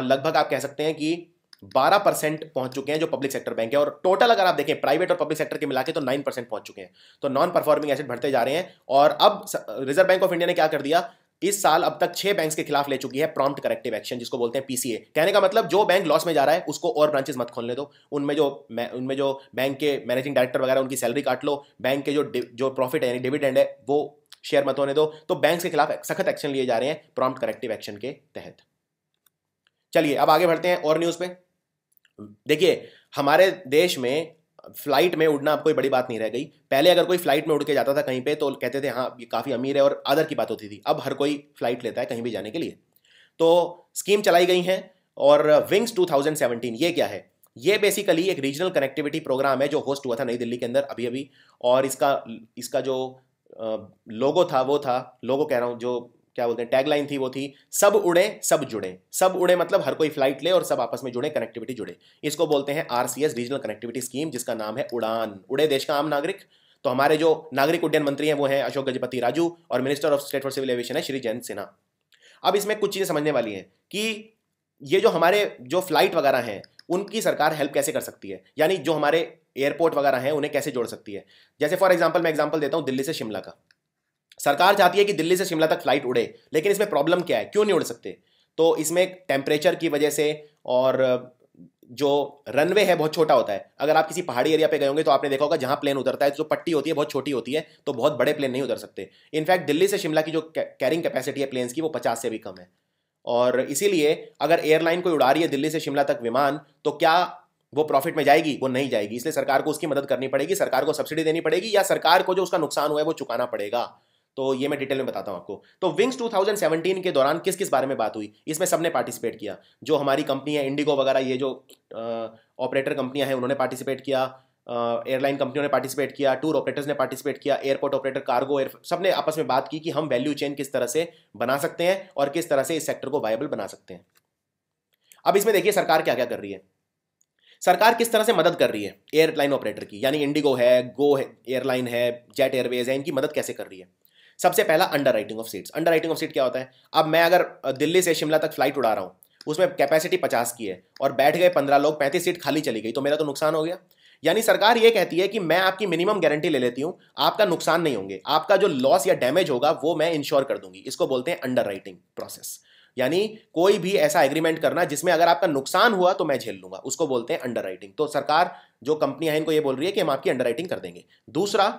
लगभग आप कह सकते हैं कि 12% पहुंच चुके हैं जो पब्लिक सेक्टर बैंक है, और टोटल अगर आप देखें प्राइवेट और पब्लिक सेक्टर के मिला के तो 9% पहुंच चुके हैं। तो नॉन परफॉर्मिंग एसेट बढ़ते जा रहे हैं। और अब रिजर्व बैंक ऑफ इंडिया ने क्या कर दिया, इस साल अब तक 6 बैंक्स के खिलाफ ले चुकी है प्रॉम्प्ट करेक्टिव एक्शन, जिसको बोलते हैं पीसीए। कहने का मतलब जो बैंक लॉस में जा रहा है उसको और ब्रांचेस मत खोलने दो, उनमें जो बैंक के मैनेजिंग डायरेक्टर वगैरह उनकी सैलरी काट लो, बैंक के जो प्रॉफिट है यानी डिविडेंड है वो शेयर मत होने दो। तो बैंक्स के खिलाफ सख्त एक्शन लिए जा रहे हैं प्रॉम्प्ट करेक्टिव एक्शन के तहत। चलिए अब आगे बढ़ते हैं और न्यूज पे। देखिए हमारे देश में फ्लाइट में उड़ना अब कोई बड़ी बात नहीं रह गई। पहले अगर कोई फ्लाइट में उड़ के जाता था कहीं पे तो कहते थे हाँ ये काफ़ी अमीर है और आदर की बात होती थी। अब हर कोई फ्लाइट लेता है कहीं भी जाने के लिए। तो स्कीम चलाई गई है। और विंग्स 2017 ये क्या है, ये बेसिकली एक रीजनल कनेक्टिविटी प्रोग्राम है जो होस्ट हुआ था नई दिल्ली के अंदर अभी अभी। और इसका जो लोगो था वो था, लोगो कह रहा हूँ, जो क्या बोलते हैं टैगलाइन थी वो थी, सब उड़े सब जुड़े। सब उड़े मतलब हर कोई फ्लाइट ले और सब आपस में जुड़े, कनेक्टिविटी जुड़े। इसको बोलते हैं आरसीएस, रीजनल कनेक्टिविटी स्कीम, जिसका नाम है उड़ान, उड़े देश का आम नागरिक। तो हमारे जो नागरिक उड्डयन मंत्री हैं वो हैं अशोक गजपति राजू, और minister of state for civil aviation है श्री जयंत सिन्हा। अब इसमें कुछ चीजें समझने वाली हैं कि ये जो हमारे जो फ्लाइट वगैरह हैं उनकी सरकार हेल्प कैसे कर सकती है, यानी जो हमारे एयरपोर्ट वगैरह हैं उन्हें कैसे जोड़ सकती है। जैसे फॉर एग्जाम्पल मैं एग्जाम्पल देता हूँ दिल्ली से शिमला का। सरकार चाहती है कि दिल्ली से शिमला तक फ्लाइट उड़े, लेकिन इसमें प्रॉब्लम क्या है, क्यों नहीं उड़ सकते। तो इसमें टेम्परेचर की वजह से, और जो रनवे है बहुत छोटा होता है। अगर आप किसी पहाड़ी एरिया पे गए होंगे तो आपने देखा होगा जहां प्लेन उतरता है जो पट्टी होती है बहुत छोटी होती है, तो बहुत बड़े प्लेन नहीं उतर सकते। इनफैक्ट दिल्ली से शिमला की जो कैरिंग कैपेसिटी है प्लेन्स की वो 50 से भी कम है। और इसीलिए अगर एयरलाइन कोई उड़ा रही है दिल्ली से शिमला तक विमान, तो क्या वो प्रॉफिट में जाएगी? वो नहीं जाएगी। इसलिए सरकार को उसकी मदद करनी पड़ेगी, सरकार को सब्सिडी देनी पड़ेगी, या सरकार को जो उसका नुकसान हुआ है वो चुकाना पड़ेगा। तो ये मैं डिटेल में बताता हूं आपको। तो विंग्स 2017 के दौरान किस किस बारे में बात हुई, इसमें सबने पार्टिसिपेट किया। जो हमारी कंपनी है इंडिगो वगैरह, ये जो ऑपरेटर कंपनियां हैं उन्होंने पार्टिसिपेट किया, एयरलाइन कंपनियों ने पार्टिसिपेट किया, टूर ऑपरेटर्स ने पार्टिसिपेट किया, एयरपोर्ट ऑपरेटर, कार्गो सब ने आपस में बात की कि हम वैल्यू चेन किस तरह से बना सकते हैं और किस तरह से इस सेक्टर को वायबल बना सकते हैं। अब इसमें देखिए सरकार क्या क्या कर रही है। सरकार किस तरह से मदद कर रही है एयरलाइन ऑपरेटर की, यानी इंडिगो है, गो एयरलाइन है, जेट एयरवेज है, इनकी मदद कैसे कर रही है। सबसे पहला under writing of seats. Under writing of seat क्या होता है, अब मैं अगर दिल्ली से शिमला तक फ्लाइट उड़ा रहा हूं, उसमें कैपेसिटी 50 की है और बैठ गए 15 लोग, 35 सीट खाली चली गई, तो मेरा तो नुकसान हो गया। यानी सरकार ये कहती है कि मैं आपकी मिनिमम गारंटी ले लेती हूं, आपका नुकसान नहीं होंगे, आपका जो लॉस या डैमेज होगा वो मैं इंश्योर कर दूंगी। इसको बोलते हैं अंडर राइटिंग प्रोसेस। यानी कोई भी ऐसा एग्रीमेंट करना जिसमें अगर आपका नुकसान हुआ तो मैं झेल लूंगा, उसको बोलते हैं अंडर राइटिंग। तो सरकार जो कंपनियां हैं इनको ये बोल रही है कि हम आपकी अंडर राइटिंग कर देंगे। दूसरा,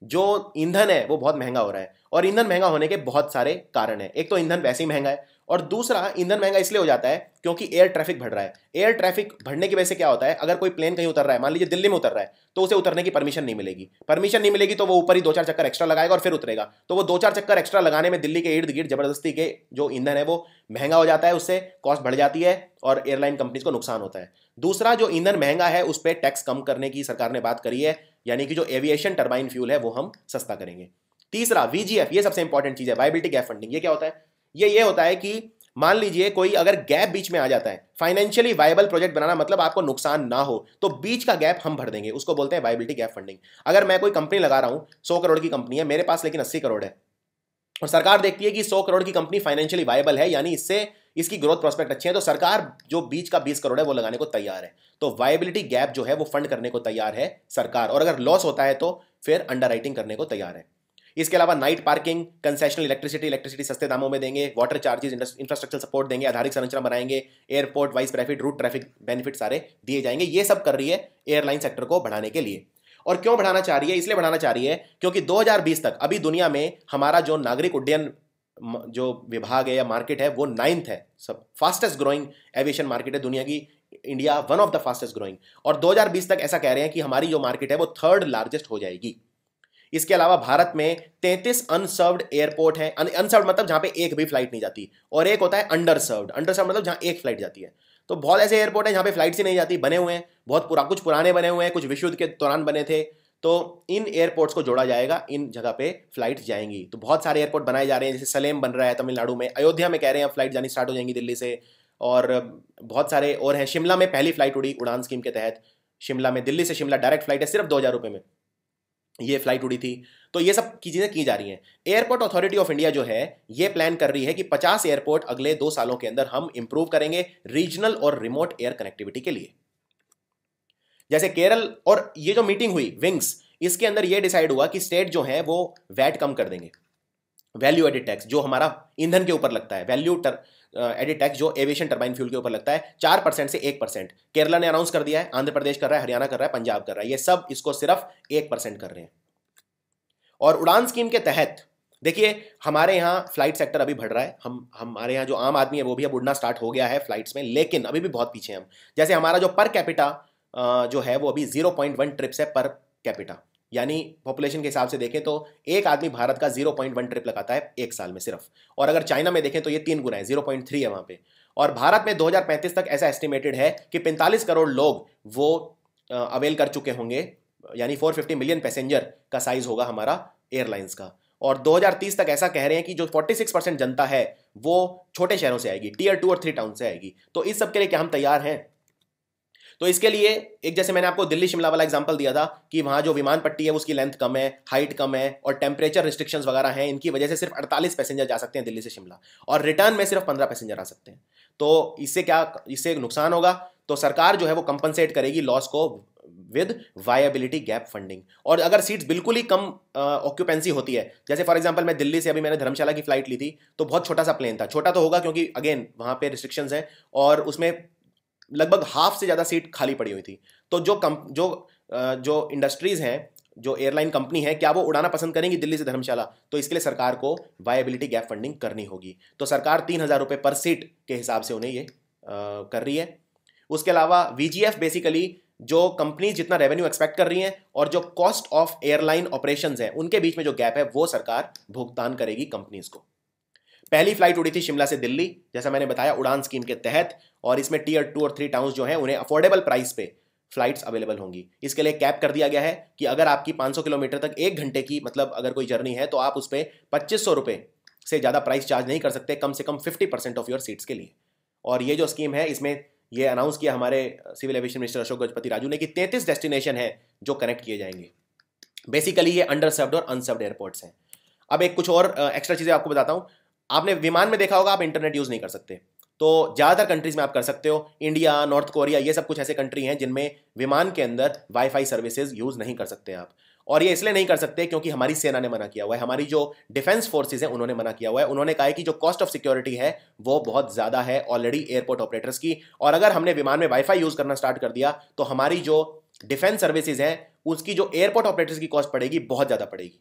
जो ईंधन है वो बहुत महंगा हो रहा है, और ईंधन महंगा होने के बहुत सारे कारण हैं। एक तो ईंधन वैसे ही महंगा है, और दूसरा ईंधन महंगा इसलिए हो जाता है क्योंकि एयर ट्रैफिक बढ़ रहा है। एयर ट्रैफिक बढ़ने की वजह से क्या होता है, अगर कोई प्लेन कहीं उतर रहा है, मान लीजिए दिल्ली में उतर रहा है, तो उसे उतरने की परमिशन नहीं मिलेगी। परमिशन नहीं मिलेगी तो वो ऊपर ही 2-4 चक्कर एक्स्ट्रा लगाएगा और फिर उतरेगा। तो वो 2-4 चक्कर एक्स्ट्रा लगाने में दिल्ली के इर्द गिर्द जबरदस्ती के जो ईंधन है वो महंगा हो जाता है, उससे कॉस्ट बढ़ जाती है और एयरलाइन कंपनीज को नुकसान होता है। दूसरा, जो ईंधन महंगा है उस पर टैक्स कम करने की सरकार ने बात करी है, यानी कि जो एविएशन टर्बाइन फ्यूल है वो हम सस्ता करेंगे। तीसरा VGF, ये सबसे इंपॉर्टेंट चीज है, वायबिलिटी गैप फंडिंग। ये क्या होता है? ये होता है कि मान लीजिए कोई अगर गैप बीच में आ जाता है, फाइनेंशियली वायबल प्रोजेक्ट बनाना मतलब आपको नुकसान ना हो, तो बीच का गैप हम भर देंगे, उसको बोलते हैं वायबिलिटी गैप फंडिंग। अगर मैं कोई कंपनी लगा रहा हूं, 100 करोड़ की कंपनी है मेरे पास, लेकिन 80 करोड़ है, और सरकार देखती है कि 100 करोड़ की कंपनी फाइनेंशियली वायबल है, यानी इससे इसकी ग्रोथ प्रोस्पेक्ट अच्छे हैं, तो सरकार जो बीच का 20 करोड़ है वो लगाने को तैयार है। तो वायबिलिटी गैप जो है वो फंड करने को तैयार है सरकार, और अगर लॉस होता है तो फिर अंडरराइटिंग करने को तैयार है। इसके अलावा नाइट पार्किंग, कंसेशनल इलेक्ट्रिसिटी सस्ते दामों में देंगे, वाटर चार्जेस, इंफ्रास्ट्रक्चर सपोर्ट देंगे, आधारिक संरचना बनाएंगे, airport wise profit, route traffic benefit सारे दिए जाएंगे। ये सब कर रही है एयरलाइन सेक्टर को बढ़ाने के लिए। और क्यों बढ़ाना चाह रही है? इसलिए बढ़ाना चाह रही है क्योंकि 2020 तक अभी दुनिया में हमारा जो नागरिक उड्डयन जो विभाग है या मार्केट है वो 9th है, सब फास्टेस्ट ग्रोइंग एविएशन मार्केट है दुनिया की, India one of the fastest growing. और 2020 तक ऐसा कह रहे हैं कि हमारी जो मार्केट है वो 3rd लार्जेस्ट हो जाएगी। इसके अलावा भारत में 33 अनसर्व्ड एयरपोर्ट हैं। अनसर्व्ड मतलब जहां पे एक भी फ्लाइट नहीं जाती, और एक होता है अंडरसर्व्ड। अंडरसर्व्ड मतलब जहां एक फ्लाइट जाती है। तो बहुत ऐसे एयरपोर्ट हैं जहां पे फ्लाइट्स ही नहीं जाती, बने हुए हैं, बहुत कुछ पुराने बने हुए हैं, कुछ विश्व युद्ध के दौरान बने थे। तो इन एयरपोर्ट्स को जोड़ा जाएगा, इन जगह पे फ्लाइट जाएंगी। तो बहुत सारे एयरपोर्ट बनाए जा रहे हैं, जैसे सलेम बन रहा है तमिलनाडु में, अयोध्या में कह रहे हैं फ्लाइट जानी स्टार्ट हो जाएंगी दिल्ली से, और बहुत सारे और हैं। शिमला में पहली फ्लाइट उड़ी उड़ान स्कीम के तहत, शिमला में, दिल्ली से शिमला डायरेक्ट फ्लाइट है, सिर्फ 2000 रुपये में ये फ्लाइट उड़ी थी। तो ये सब की चीजें की जा रही हैं। एयरपोर्ट अथॉरिटी ऑफ इंडिया जो है ये प्लान कर रही है कि 50 एयरपोर्ट अगले 2 सालों के अंदर हम इंप्रूव करेंगे रीजनल और रिमोट एयर कनेक्टिविटी के लिए। जैसे केरल, और ये जो मीटिंग हुई विंग्स, इसके अंदर ये डिसाइड हुआ कि स्टेट जो है वो वैट कम कर देंगे, वैल्यू एडिड टैक्स जो हमारा ईंधन के ऊपर लगता है, वैल्यू एडिड टैक्स जो एविएशन टर्बाइन फ्यूल के ऊपर लगता है, 4% से 1%। केरला ने अनाउंस कर दिया है, आंध्र प्रदेश कर रहा है, हरियाणा कर रहा है, पंजाब कर रहा है, ये सब इसको सिर्फ 1% कर रहे हैं। और उड़ान स्कीम के तहत देखिए हमारे यहाँ फ्लाइट सेक्टर अभी बढ़ रहा है, हमारे यहाँ जो आम आदमी है वो भी अब उड़ना स्टार्ट हो गया है फ्लाइट्स में, लेकिन अभी भी बहुत पीछे हैं हम। जैसे हमारा जो पर कैपिटा जो है वो अभी 0.1 ट्रिप्स है पर कैपिटा, यानी पॉपुलेशन के हिसाब से देखें तो एक आदमी भारत का 0.1 ट्रिप लगाता है एक साल में सिर्फ। और अगर चाइना में देखें तो ये 3 गुना है, 0.3 है वहाँ पे। और भारत में 2035 तक ऐसा एस्टिमेटेड है कि 45 करोड़ लोग वो अवेल कर चुके होंगे, यानी 450 मिलियन पैसेंजर का साइज होगा हमारा एयरलाइंस का। और 2030 तक ऐसा कह रहे हैं कि जो 46% जनता है वो छोटे शहरों से आएगी, टियर 2 और 3 टाउन से आएगी। तो इस सब के लिए क्या हम तैयार हैं? तो इसके लिए एक, जैसे मैंने आपको दिल्ली शिमला वाला एग्जांपल दिया था कि वहां जो विमान पट्टी है उसकी लेंथ कम है, हाइट कम है, और टेम्परेचर रिस्ट्रिक्शंस वगैरह हैं, इनकी वजह से सिर्फ 48 पैसेंजर जा सकते हैं दिल्ली से शिमला, और रिटर्न में सिर्फ 15 पैसेंजर आ सकते हैं। तो इससे नुकसान होगा, तो सरकार जो है वो कंपनसेट करेगी लॉस को विद वायबिलिटी गैप फंडिंग। और अगर सीट्स बिल्कुल ही कम ऑक्यूपेंसी होती है, जैसे फॉर एग्जांपल मैं दिल्ली से अभी मैंने धर्मशाला की फ्लाइट ली थी, तो बहुत छोटा सा प्लेन था, छोटा तो होगा क्योंकि अगेन वहां पे रिस्ट्रिक्शंस हैं, और उसमें लगभग हाफ से ज़्यादा सीट खाली पड़ी हुई थी। तो जो इंडस्ट्रीज़ हैं, जो एयरलाइन कंपनी है, क्या वो उड़ाना पसंद करेंगी दिल्ली से धर्मशाला? तो इसके लिए सरकार को वायबिलिटी गैप फंडिंग करनी होगी। तो सरकार 3000 रुपये पर सीट के हिसाब से उन्हें ये कर रही है। उसके अलावा VGF बेसिकली जो कंपनी जितना रेवेन्यू एक्सपेक्ट कर रही हैं और जो कॉस्ट ऑफ एयरलाइन ऑपरेशंस है उनके बीच में जो गैप है वो सरकार भुगतान करेगी कंपनीज को। पहली फ्लाइट उड़ी थी शिमला से दिल्ली, जैसा मैंने बताया उड़ान स्कीम के तहत, और इसमें टियर 2 और 3 टाउन्स जो हैं उन्हें अफोर्डेबल प्राइस पे फ्लाइट्स अवेलेबल होंगी। इसके लिए कैप कर दिया गया है कि अगर आपकी 500 किलोमीटर तक 1 घंटे की मतलब अगर कोई जर्नी है तो आप उस पर 2500 रुपये से ज़्यादा प्राइस चार्ज नहीं कर सकते, कम से कम 50% ऑफ योर सीट्स के लिए। और ये जो स्कीम है इसमें ये अनाउंस किया हमारे civil aviation minister Ashok Gajapathi Raju ने कि 33 डेस्टिनेशन है जो कनेक्ट किए जाएंगे। बेसिकली ये अंडर सर्व्ड और अनसर्व्ड एयरपोर्ट्स हैं। अब एक कुछ और एक्स्ट्रा चीज़ें आपको बताता हूँ। आपने विमान में देखा होगा आप इंटरनेट यूज़ नहीं कर सकते, तो ज़्यादातर कंट्रीज में आप कर सकते हो। इंडिया, नॉर्थ कोरिया, ये सब कुछ ऐसे कंट्री हैं जिनमें विमान के अंदर वाईफाई सर्विसेज यूज़ नहीं कर सकते आप। और ये इसलिए नहीं कर सकते क्योंकि हमारी सेना ने मना किया हुआ है, हमारी जो डिफेंस फोर्सेज हैं उन्होंने मना किया हुआ है। उन्होंने कहा है कि जो कॉस्ट ऑफ सिक्योरिटी है वो बहुत ज़्यादा है ऑलरेडी एयरपोर्ट ऑपरेटर्स की, और अगर हमने विमान में वाईफाई यूज़ करना स्टार्ट कर दिया तो हमारी जो डिफेंस सर्विसेज हैं उसकी जो एयरपोर्ट ऑपरेटर्स की कॉस्ट पड़ेगी बहुत ज़्यादा पड़ेगी।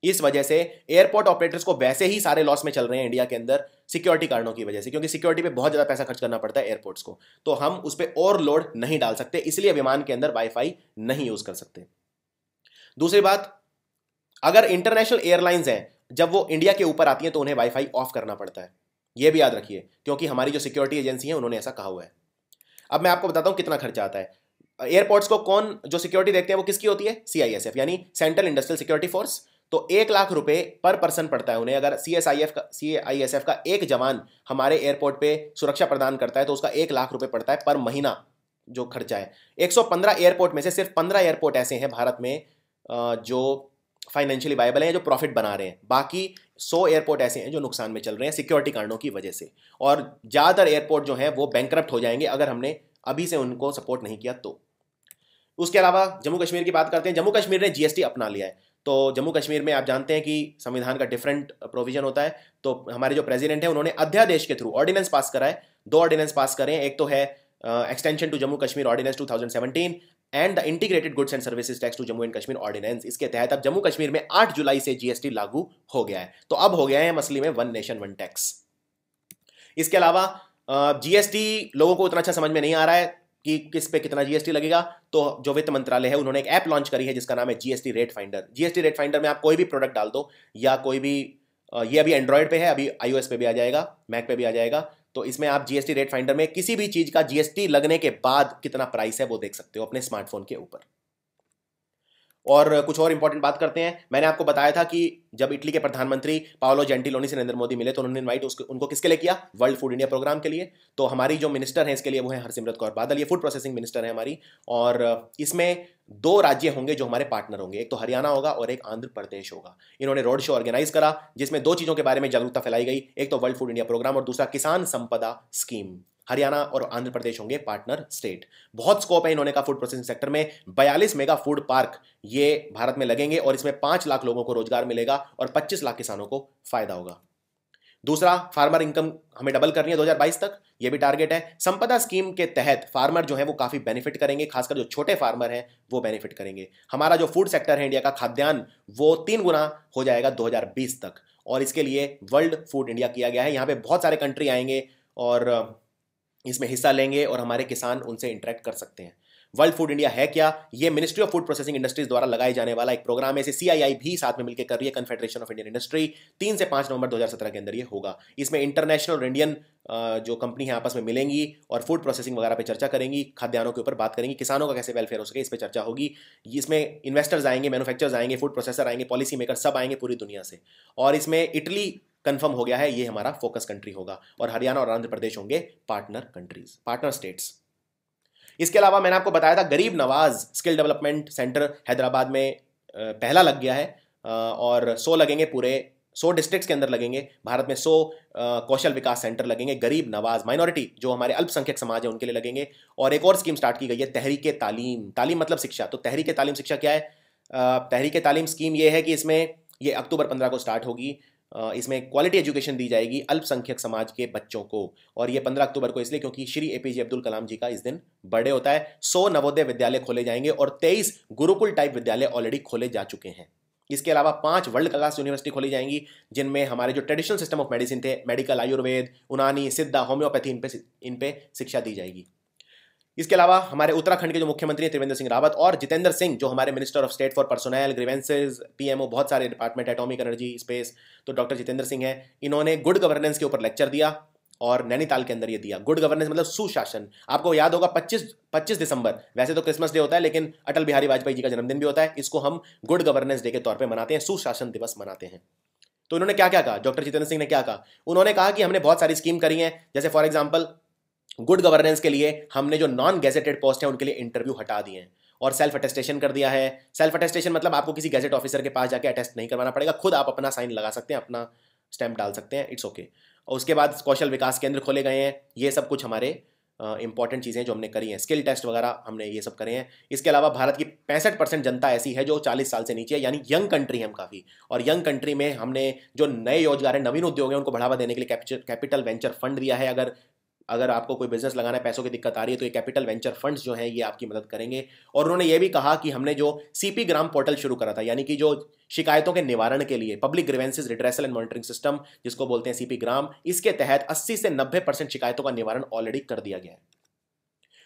इस वजह से एयरपोर्ट ऑपरेटर्स को वैसे ही सारे लॉस में चल रहे हैं इंडिया के अंदर सिक्योरिटी कारणों की वजह से, क्योंकि सिक्योरिटी पे बहुत ज़्यादा पैसा खर्च करना पड़ता है एयरपोर्ट्स को, तो हम उस पर और लोड नहीं डाल सकते, इसलिए विमान के अंदर वाईफाई नहीं यूज़ कर सकते। दूसरी बात, अगर इंटरनेशनल एयरलाइंस हैं जब वो इंडिया के ऊपर आती हैं तो उन्हें वाईफाई ऑफ करना पड़ता है, ये भी याद रखिए, क्योंकि हमारी जो सिक्योरिटी एजेंसी है उन्होंने ऐसा कहा हुआ है। अब मैं आपको बताता हूँ कितना खर्चा आता है। एयरपोर्ट्स को कौन जो सिक्योरिटी देखते हैं वो किसकी होती है? CISF यानी सेंट्रल इंडस्ट्रियल सिक्योरिटी फोर्स। तो 1 लाख रुपए पर पर्सन पड़ता है उन्हें। अगर CSIF का एक जवान हमारे एयरपोर्ट पे सुरक्षा प्रदान करता है तो उसका 1 लाख रुपए पड़ता है पर महीना जो खर्चा है। 115 एयरपोर्ट में से सिर्फ 15 एयरपोर्ट ऐसे हैं भारत में जो फाइनेंशियली वायबल हैं, जो प्रॉफिट बना रहे हैं। बाकी 100 एयरपोर्ट ऐसे हैं जो नुकसान में चल रहे हैं सिक्योरिटी कारणों की वजह से, और ज़्यादातर एयरपोर्ट जो हैं वो बैंकरप्ट हो जाएंगे अगर हमने अभी से उनको सपोर्ट नहीं किया तो। उसके अलावा जम्मू कश्मीर की बात करते हैं। जम्मू कश्मीर ने GST अपना लिया है। तो जम्मू कश्मीर में आप जानते हैं कि संविधान का डिफरेंट प्रोविजन होता है। तो हमारे जो प्रेसिडेंट हैं उन्होंने अध्यादेश के थ्रू ऑर्डिनेंस पास करा है। 2 ऑर्डिनेंस पास करें, एक तो है extension to Jammu Kashmir ordinance 2017 and the integrated goods and services tax to Jammu and Kashmir ordinance. इसके तहत अब जम्मू कश्मीर में 8 जुलाई से GST लागू हो गया है। तो अब हो गया है मसले में 1 नेशन 1 टैक्स। इसके अलावा GST लोगों को उतना अच्छा समझ में नहीं आ रहा है कि किस पे कितना GST लगेगा। तो जो वित्त मंत्रालय है उन्होंने एक ऐप लॉन्च करी है जिसका नाम है GST rate finder. GST rate finder में आप कोई भी प्रोडक्ट डाल दो या कोई भी, ये अभी एंड्रॉयड पे है, अभी iOS पे भी आ जाएगा, मैक पे भी आ जाएगा। तो इसमें आप GST रेट फाइंडर में किसी भी चीज का GST लगने के बाद कितना प्राइस है वो देख सकते हो अपने स्मार्टफोन के ऊपर। और कुछ और इंपॉर्टेंट बात करते हैं। मैंने आपको बताया था कि जब इटली के प्रधानमंत्री पाओलो जेंटिलोनी से नरेंद्र मोदी मिले तो उन्होंने इनवाइट उनको किसके लिए किया? वर्ल्ड फूड इंडिया प्रोग्राम के लिए। तो हमारी जो मिनिस्टर है इसके लिए वो है हरसिमरत कौर बादल, ये फूड प्रोसेसिंग मिनिस्टर है हमारी। और इसमें 2 राज्य होंगे जो हमारे पार्टनर होंगे, एक तो हरियाणा होगा और एक आंध्र प्रदेश होगा। इन्होंने रोड शो ऑर्गेनाइज करा जिसमें 2 चीज़ों के बारे में जागरूकता फैलाई गई, एक तो वर्ल्ड फूड इंडिया प्रोग्राम और दूसरा किसान संपदा स्कीम। हरियाणा और आंध्र प्रदेश होंगे पार्टनर स्टेट। बहुत स्कोप है इन्होंने का फूड प्रोसेसिंग सेक्टर में। 42 मेगा फूड पार्क ये भारत में लगेंगे और इसमें 5 लाख लोगों को रोजगार मिलेगा और 25 लाख किसानों को फायदा होगा। दूसरा, फार्मर इनकम हमें डबल करनी है 2022 तक, ये भी टारगेट है। संपदा स्कीम के तहत फार्मर जो है वो काफी बेनिफिट करेंगे, खासकर जो छोटे फार्मर हैं वो बेनिफिट करेंगे। हमारा जो फूड सेक्टर है इंडिया का, खाद्यान्न, वो 3 गुना हो जाएगा 2020 तक, और इसके लिए वर्ल्ड फूड इंडिया किया गया है। यहाँ पे बहुत सारे कंट्री आएंगे और इसमें हिस्सा लेंगे और हमारे किसान उनसे इंटरेक्ट कर सकते हैं। वर्ल्ड फूड इंडिया है क्या? ये ministry of food processing industries द्वारा लगाए जाने वाला एक प्रोग्राम है। इसे CII भी साथ में मिलकर कर रही है, कन्फेडरेशन ऑफ इंडियन इंडस्ट्री। 3 से 5 नवंबर 2017 के अंदर ये होगा। इसमें इंटरनेशनल और इंडियन जो कंपनी है आपस में मिलेंगी और फूड प्रोसेसिंग वगैरह पे चर्चा करेंगी, खाद्यान्नों के ऊपर बात करेंगी, किसानों का कैसे वेलफेयर हो सके इस पर चर्चा होगी। इसमें इन्वेस्टर्स आएंगे, मैन्युफैक्चरर्स आएंगे, फूड प्रोसेसर आएंगे, पॉलिसी मेकर सब आएंगे पूरी दुनिया से। और इसमें इटली कंफर्म हो गया है, ये हमारा फोकस कंट्री होगा, और हरियाणा और आंध्र प्रदेश होंगे पार्टनर कंट्रीज, पार्टनर स्टेट्स। इसके अलावा मैंने आपको बताया था गरीब Nawaz skill development centre Hyderabad में पहला लग गया है, और 100 लगेंगे, पूरे 100 डिस्ट्रिक्ट्स के अंदर लगेंगे। भारत में 100 कौशल विकास सेंटर लगेंगे। गरीब नवाज माइनॉरिटी जो हमारे अल्पसंख्यक समाज है उनके लिए लगेंगे। और एक और स्कीम स्टार्ट की गई है, तहरीके तालीम। तालीम मतलब शिक्षा, तो तहरीके तालीम शिक्षा क्या है? तहरीके तालीम स्कीम ये है कि इसमें ये अक्टूबर 15 को स्टार्ट होगी। इसमें क्वालिटी एजुकेशन दी जाएगी अल्पसंख्यक समाज के बच्चों को, और ये 15 अक्टूबर को इसलिए क्योंकि श्री APJ अब्दुल कलाम जी का इस दिन बर्थडे होता है। 100 नवोदय विद्यालय खोले जाएंगे और 23 गुरुकुल टाइप विद्यालय ऑलरेडी खोले जा चुके हैं। इसके अलावा 5 वर्ल्ड क्लास यूनिवर्सिटी खोली जाएंगी जिनमें हमारे जो ट्रेडिशनल सिस्टम ऑफ मेडिसिन थे, मेडिकल, आयुर्वेद, यूनानी, सिद्धा, होम्योपैथी, इन पे शिक्षा दी जाएगी। इसके अलावा हमारे उत्तराखंड के जो मुख्यमंत्री हैं त्रिवेंद्र सिंह रावत, और जितेंद्र सिंह जो हमारे minister of state for personnel grievances, PMO, बहुत सारे डिपार्टमेंट, एटॉमिक एनर्जी, स्पेस, तो डॉक्टर जितेंद्र सिंह हैं। इन्होंने गुड गवर्नेंस के ऊपर लेक्चर दिया और नैनीताल के अंदर ये दिया। गुड गवर्नेंस मतलब सुशासन। आपको याद होगा 25 दिसंबर, वैसे तो क्रिसमस डे होता है लेकिन अटल बिहारी वाजपेयी जी का जन्मदिन भी होता है, इसको हम गुड गवर्नेंस डे के तौर पर मनाते हैं, सुशासन दिवस मनाते हैं। तो इन्होंने क्या क्या कहा, डॉक्टर जितेंद्र सिंह ने क्या कहा? उन्होंने कहा कि हमने बहुत सारी स्कीम करी हैं, जैसे फॉर एग्जाम्पल गुड गवर्नेंस के लिए हमने जो नॉन गैजेटेड पोस्ट है उनके लिए इंटरव्यू हटा दिए हैं और सेल्फ अटेस्टेशन कर दिया है। सेल्फ अटेस्टेशन मतलब आपको किसी गैजेट ऑफिसर के पास जाके अटेस्ट नहीं करवाना पड़ेगा, खुद आप अपना साइन लगा सकते हैं, अपना स्टैंप डाल सकते हैं, इट्स ओके। और उसके बाद कौशल विकास केंद्र खोले गए हैं। ये सब कुछ हमारे इंपॉर्टेंट चीज़ें जो हमने करी हैं, स्किल टेस्ट वगैरह हमने ये सब करे हैं। इसके अलावा भारत की 65% जनता ऐसी है जो 40 साल से नीचे है, यानी यंग कंट्री है हम काफ़ी। और यंग कंट्री में हमने जो नए रोजगार है, नवीन उद्योग है, उनको बढ़ावा देने के लिए कैपिटल वेंचर फंड दिया है। अगर आपको कोई बिजनेस लगाना है, पैसों की दिक्कत आ रही है, तो ये कैपिटल वेंचर फंड्स जो हैं ये आपकी मदद करेंगे। और उन्होंने ये भी कहा कि हमने जो CP ग्राम पोर्टल शुरू करा था, यानी कि जो शिकायतों के निवारण के लिए public grievances redressal and monitoring system, जिसको बोलते हैं CP ग्राम, इसके तहत 80 से 90% शिकायतों का निवारण ऑलरेडी कर दिया गया है।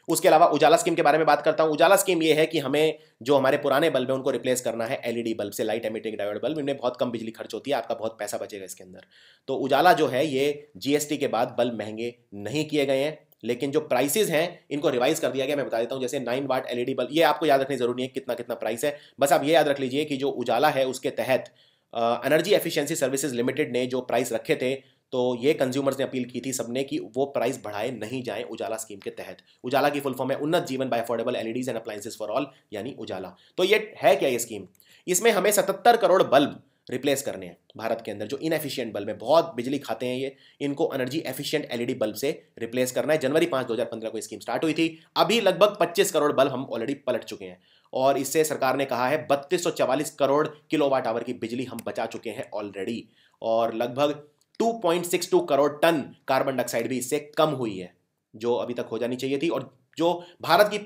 उसके अलावा उजाला स्कीम के बारे में बात करता हूं। उजाला स्कीम ये है कि हमें जो हमारे पुराने बल्ब है उनको रिप्लेस करना है LED बल्ब से, लाइट एमिटिंग डायोड बल्ब। इनमें बहुत कम बिजली खर्च होती है, आपका बहुत पैसा बचेगा इसके अंदर। तो उजाला जो है ये GST के बाद बल्ब महंगे नहीं किए गए हैं, लेकिन जो प्राइसेस हैं इनको रिवाइज कर दिया गया। मैं बता देता हूं, जैसे 9 वाट LED बल्ब, ये आपको याद रखनी जरूरी है कितना कितना प्राइस है, बस आप ये याद रख लीजिए कि जो उजाला है उसके तहत एनर्जी एफिशिएंसी सर्विसेज लिमिटेड ने जो प्राइस रखे थे, तो ये कंज्यूमर्स ने अपील की थी सबने कि वो प्राइस बढ़ाए नहीं जाएं उजाला स्कीम के तहत। उजाला की फुल फॉर्म है Unnat Jeevan by affordable LEDs and appliances for all, यानी उजाला। तो ये है क्या ये स्कीम? इसमें हमें 77 करोड़ बल्ब रिप्लेस करने हैं भारत के अंदर, जो इनएफिशिएंट बल्ब है, बहुत बिजली खाते हैं ये, इनको एनर्जी एफिशिएंट एलईडी बल्ब से रिप्लेस करना है। जनवरी 5 2015 को स्कीम स्टार्ट हुई थी। अभी लगभग 25 करोड़ बल्ब हम ऑलरेडी पलट चुके हैं, और इससे सरकार ने कहा है 3244 करोड़ किलोवाट आवर की बिजली हम बचा चुके हैं ऑलरेडी, और लगभग 2.62 करोड़ टन कार्बन डाइऑक्साइड भी इससे कम हुई है, जो अभी तक हो जानी चाहिए थी। और जो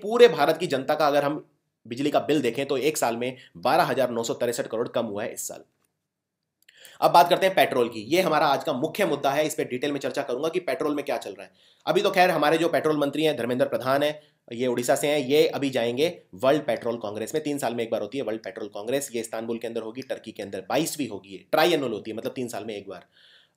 पूरे भारत की जनता का अगर हम बिजली का बिल देखें तो एक साल में 12,963 करोड़ कम हुआ है इस साल। अब बात करते हैं पेट्रोल की। ये हमारा आज का मुख्य मुद्दा है, इस पे डिटेल में चर्चा करूंगा कि पेट्रोल में क्या चल रहा है। अभी तो खैर हमारे जो पेट्रोल मंत्री हैं धर्मेंद्र प्रधान है, ये उड़ीसा से हैं, ये अभी जाएंगे वर्ल्ड पेट्रोल कांग्रेस में। 3 साल में एक बार होती है वर्ल्ड पेट्रोल कांग्रेस, ये इस्तांबुल के अंदर होगी, टर्की के अंदर 22वीं होगी, ट्राई एनुअल होती है, मतलब 3 साल में एक बार।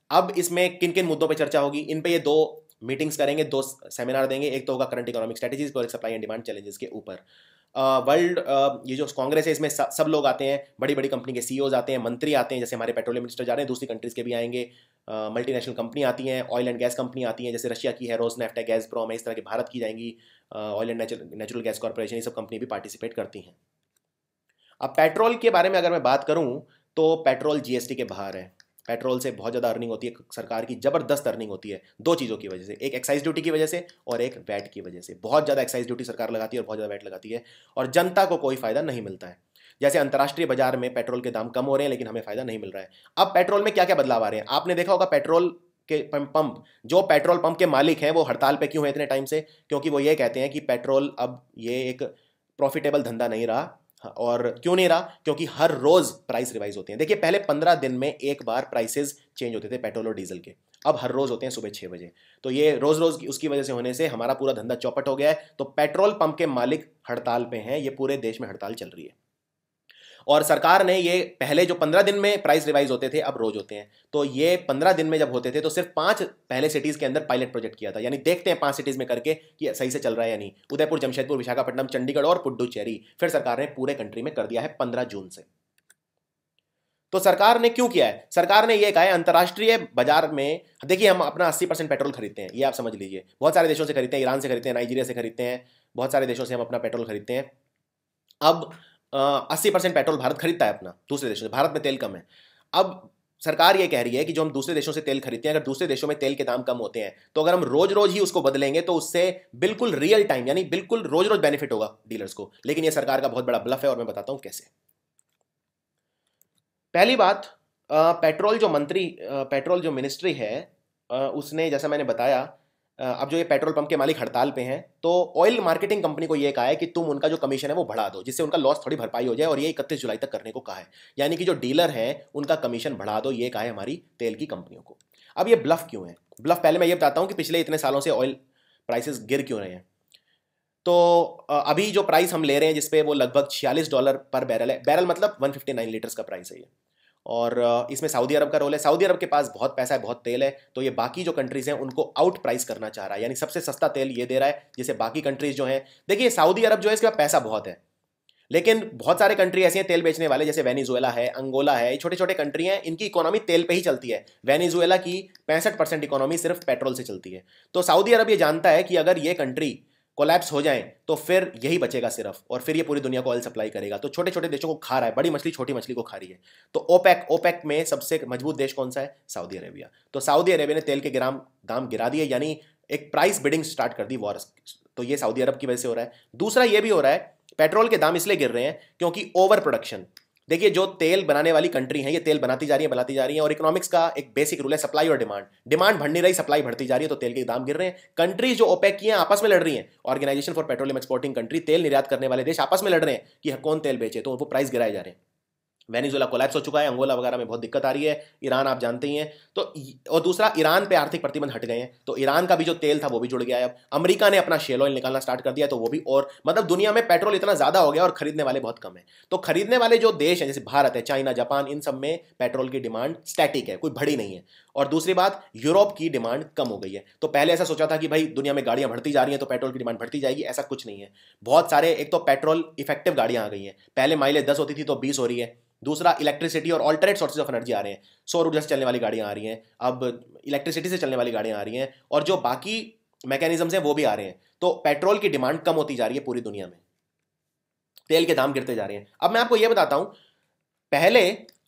अब इसमें किन किन मुद्दों पर चर्चा होगी, इन पे ये 2 मीटिंग्स करेंगे, 2 सेमिनार देंगे। एक तो होगा करंट इकोनॉमिक स्ट्रेटेजीज और सप्लाई एंड डिमांड चैलेंजेस के ऊपर। वर्ल्ड ये जो कांग्रेस है इसमें सब लोग आते हैं, बड़ी बड़ी कंपनी के सीईओज आते हैं, मंत्री आते हैं, जैसे हमारे पेट्रोलियम मिनिस्टर जा रहे हैं, दूसरी कंट्रीज के भी आएंगे, मल्टीनेशनल कंपनी आती हैं, ऑयल एंड गैस कंपनी आती हैं, जैसे रशिया की है रोसनेफ्ट है, गैसप्रोम है, इस तरह के भारत की जाएंगी, oil and natural gas corporation, ये सब कंपनी भी पार्टिसिपेट करती हैं। अब पेट्रोल के बारे में अगर मैं बात करूं तो पेट्रोल जीएसटी के बाहर है। पेट्रोल से बहुत ज़्यादा अर्निंग होती है, सरकार की ज़बरदस्त अर्निंग होती है 2 चीज़ों की वजह से, एक एक्साइज ड्यूटी की वजह से और एक वैट की वजह से। बहुत ज़्यादा एक्साइज ड्यूटी सरकार लगाती है और बहुत ज़्यादा वैट लगाती है, और जनता को कोई फ़ायदा नहीं मिलता है। जैसे अंतर्राष्ट्रीय बाजार में पेट्रोल के दाम कम हो रहे हैं लेकिन हमें फ़ायदा नहीं मिल रहा है। अब पेट्रोल में क्या क्या बदलाव आ रहे हैं, आपने देखा होगा पेट्रोल के पंप, जो पेट्रोल पंप के मालिक हैं वो हड़ताल पे क्यों हैं इतने टाइम से? क्योंकि वो ये कहते हैं कि पेट्रोल अब ये एक प्रॉफिटेबल धंधा नहीं रहा। और क्यों नहीं रहा? क्योंकि हर रोज प्राइस रिवाइज होते हैं। देखिए पहले 15 दिन में एक बार प्राइसेस चेंज होते थे पेट्रोल और डीजल के, अब हर रोज होते हैं सुबह 6 बजे। तो ये रोज रोज की उसकी वजह से होने से हमारा पूरा धंधा चौपट हो गया है। तो पेट्रोल पंप के मालिक हड़ताल पे हैं, ये पूरे देश में हड़ताल चल रही है। और सरकार ने ये पहले जो 15 दिन में प्राइस रिवाइज होते थे अब रोज होते हैं, तो ये 15 दिन में जब होते थे तो सिर्फ 5 पहले सिटीज के अंदर पायलट प्रोजेक्ट किया था, यानी देखते हैं 5 सिटीज में करके कि सही से चल रहा है या नहीं। उदयपुर, जमशेदपुर, विशाखापट्टनम, चंडीगढ़ और पुडुचेरी। फिर सरकार ने पूरे कंट्री में कर दिया है 15 जून से। तो सरकार ने क्यों किया है? सरकार ने यह कहा है अंतर्राष्ट्रीय बाजार में, देखिए हम अपना 80% पेट्रोल खरीदते हैं, ये आप समझ लीजिए। बहुत सारे देशों से खरीदते हैं, ईरान से खरीदते हैं, नाइजीरिया से खरीदते हैं, बहुत सारे देशों से हम अपना पेट्रोल खरीदते हैं। अब 80% पेट्रोल भारत खरीदता है अपना दूसरे देशों से, भारत में तेल कम है। अब सरकार ये कह रही है कि जो हम दूसरे देशों से तेल खरीदते हैं, अगर दूसरे देशों में तेल के दाम कम होते हैं तो अगर हम रोज रोज ही उसको बदलेंगे तो उससे बिल्कुल रियल टाइम यानी बिल्कुल रोज रोज बेनिफिट होगा डीलर्स को। लेकिन ये सरकार का बहुत बड़ा ब्लफ है और मैं बताता हूं कैसे। पहली बात, पेट्रोल जो मिनिस्ट्री है उसने, जैसा मैंने बताया, अब जो ये पेट्रोल पंप के मालिक हड़ताल पे हैं तो ऑयल मार्केटिंग कंपनी को ये कहा है कि तुम उनका जो कमीशन है वो बढ़ा दो, जिससे उनका लॉस थोड़ी भरपाई हो जाए, और ये 31 जुलाई तक करने को कहा है। यानी कि जो डीलर हैं उनका कमीशन बढ़ा दो, ये कहा है हमारी तेल की कंपनियों को। अब ये ब्लफ क्यों है? ब्लफ पहले मैं ये बताता हूँ कि पिछले इतने सालों से ऑयल प्राइसेस गिर क्यों रहे हैं। तो अभी जो प्राइस हम ले रहे हैं जिसपे वो लगभग $46 पर बैरल है, बैरल मतलब 159 लीटर्स का प्राइस है ये। और इसमें सऊदी अरब का रोल है। सऊदी अरब के पास बहुत पैसा है, बहुत तेल है, तो ये बाकी जो कंट्रीज हैं उनको आउट प्राइस करना चाह रहा है, यानी सबसे सस्ता तेल ये दे रहा है जिसे बाकी कंट्रीज जो हैं, देखिए सऊदी अरब जो है इसके पास पैसा बहुत है, लेकिन बहुत सारे कंट्री ऐसे हैं तेल बेचने वाले, जैसे वेनेजुएला है, अंगोला है, ये छोटे छोटे कंट्री हैं, इनकी इकोनॉमी तेल पे ही चलती है। वेनेजुएला की 65% इकोनॉमी सिर्फ पेट्रोल से चलती है। तो सऊदी अरब ये जानता है कि अगर ये कंट्री कोलैप्स हो जाए तो फिर यही बचेगा सिर्फ, और फिर ये पूरी दुनिया को ऑयल सप्लाई करेगा। तो छोटे छोटे देशों को खा रहा है, बड़ी मछली छोटी मछली को खा रही है। तो ओपेक में सबसे मजबूत देश कौन सा है? Saudi Arabia. तो सऊदी अरेबिया ने तेल के दाम गिरा दिए, यानी एक प्राइस बिडिंग स्टार्ट कर दी वॉर। तो ये सऊदी अरब की वजह से हो रहा है। दूसरा ये भी हो रहा है, पेट्रोल के दाम इसलिए गिर रहे हैं क्योंकि ओवर प्रोडक्शन। देखिए जो तेल बनाने वाली कंट्री है ये तेल बनाती जा रही है, और इकोनॉमिक्स का एक बेसिक रूल है सप्लाई और डिमांड बढ़ नहीं रही, सप्लाई बढ़ती जा रही है, तो तेल के दाम गिर रहे हैं। कंट्रीज जो ओपेक की हैं आपस में लड़ रही हैं, organisation for petroleum exporting country, तेल निर्यात करने वाले देश आपस में लड़ रहे हैं कि कौन तेल बेचे, तो वो प्राइस गिराए जा रहे हैं। वेनेजुएला कोलैप्स हो चुका है, अंगोला वगैरह में बहुत दिक्कत आ रही है, ईरान आप जानते ही हैं। तो और दूसरा, ईरान पे आर्थिक प्रतिबंध हट गए हैं, तो ईरान का भी जो तेल था वो भी जुड़ गया है। अब अमेरिका ने अपना शेल ऑयल निकालना स्टार्ट कर दिया, तो वो भी, और मतलब दुनिया में पेट्रोल इतना ज्यादा हो गया और खरीदने वाले बहुत कम है। तो खरीदने वाले जो देश हैं जैसे भारत है, चाइना, जापान, इन सब में पेट्रोल की डिमांड स्टैटिक है, कोई बढ़ी नहीं है। और दूसरी बात, यूरोप की डिमांड कम हो गई है। तो पहले ऐसा सोचा था कि भाई दुनिया में गाड़ियां बढ़ती जा रही हैं तो पेट्रोल की डिमांड बढ़ती जाएगी, ऐसा कुछ नहीं है। बहुत सारे, एक तो पेट्रोल इफेक्टिव गाड़ियां आ गई हैं, पहले माइलेज 10 होती थी तो 20 हो रही है, दूसरा इलेक्ट्रिसिटी और ऑल्टरनेट सोर्सेज ऑफ एनर्जी आ रहे हैं, सौर ऊर्जा से चलने वाली गाड़ियाँ आ रही हैं, अब इलेक्ट्रिसिटी से चलने वाली गाड़ियाँ आ रही हैं, और जो बाकी मैकेनिज्म्स हैं वो भी आ रहे हैं। तो पेट्रोल की डिमांड कम होती जा रही है पूरी दुनिया में, तेल के दाम गिरते जा रहे हैं। अब मैं आपको ये बताता हूँ, पहले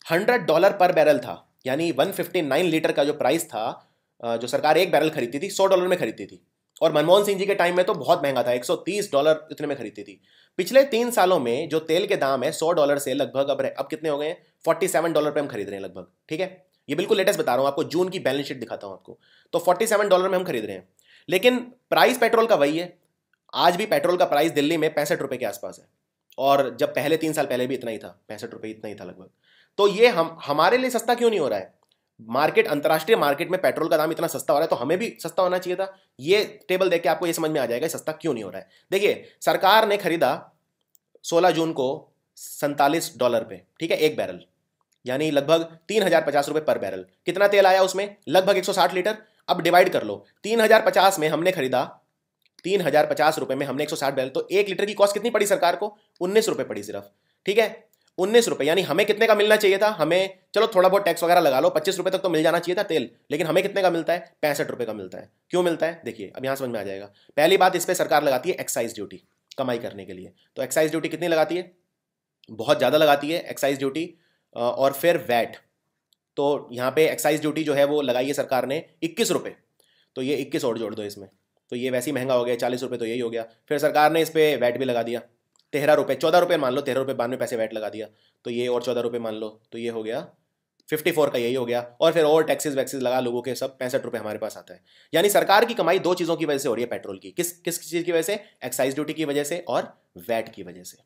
$100 पर बैरल था, यानी 159 लीटर का जो प्राइस था, जो सरकार एक बैरल खरीदती थी $100 में खरीदती थी, और मनमोहन सिंह जी के टाइम में तो बहुत महंगा था, $130 इतने में खरीदती थी। पिछले 3 सालों में जो तेल के दाम है $100 से लगभग अब कितने हो गए हैं, $47 पे हम खरीद रहे हैं लगभग। ठीक है, ये बिल्कुल लेटेस्ट बता रहा हूँ आपको, जून की बैलेंस शीट दिखाता हूँ आपको। तो $47 में हम खरीद रहे हैं, लेकिन प्राइस पेट्रोल का वही है। आज भी पेट्रोल का प्राइस दिल्ली में ₹65 के आसपास है, और जब पहले 3 साल पहले भी इतना ही था, ₹65 इतना ही था लगभग। तो ये हमारे लिए सस्ता क्यों नहीं हो रहा है? मार्केट, अंतर्राष्ट्रीय मार्केट में पेट्रोल का दाम इतना सस्ता हो रहा है, तो हमें भी सस्ता होना चाहिए था। ये टेबल देख के आपको ये समझ में आ जाएगा सस्ता क्यों नहीं हो रहा है। देखिए, सरकार ने खरीदा 16 जून को $47 पे, ठीक है, एक बैरल, यानी लगभग ₹3050 पर बैरल। कितना तेल आया उसमें? लगभग 160 लीटर। अब डिवाइड कर लो, 3050 में हमने खरीदा, ₹3050 में हमने 160 बैरल, तो 1 लीटर की कॉस्ट कितनी पड़ी सरकार को? ₹19 पड़ी सिर्फ। ठीक है, ₹19, यानी हमें कितने का मिलना चाहिए था? हमें, चलो थोड़ा बहुत टैक्स वगैरह लगा लो, ₹25 तक तो मिल जाना चाहिए था तेल, लेकिन हमें कितने का मिलता है? ₹65 का मिलता है। क्यों मिलता है? देखिए, अब यहाँ समझ में आ जाएगा। पहली बात, इस पर सरकार लगाती है एक्साइज ड्यूटी, कमाई करने के लिए। तो एक्साइज ड्यूटी कितनी लगाती है? बहुत ज़्यादा लगाती है एक्साइज ड्यूटी। और फिर वैट, तो यहाँ पे एक्साइज ड्यूटी जो है वो लगाई है सरकार ने ₹21, तो ये 21 और जोड़ दो इसमें, तो ये वैसे ही महंगा हो गया, ₹40 तो यही हो गया। फिर सरकार ने इस पर वैट भी लगा दिया, ₹13, ₹14 मान लो, ₹13.92 वैट लगा दिया, तो ये और ₹14 मान लो, तो ये हो गया 54 का, यही हो गया। और फिर और टैक्सेस वैक्सेस लगा लोगों के, सब ₹65 हमारे पास आता है। यानी सरकार की कमाई 2 चीज़ों की वजह से हो रही है पेट्रोल की। किस किस चीज़ की वजह से? एक्साइज ड्यूटी की वजह से और वैट की वजह से।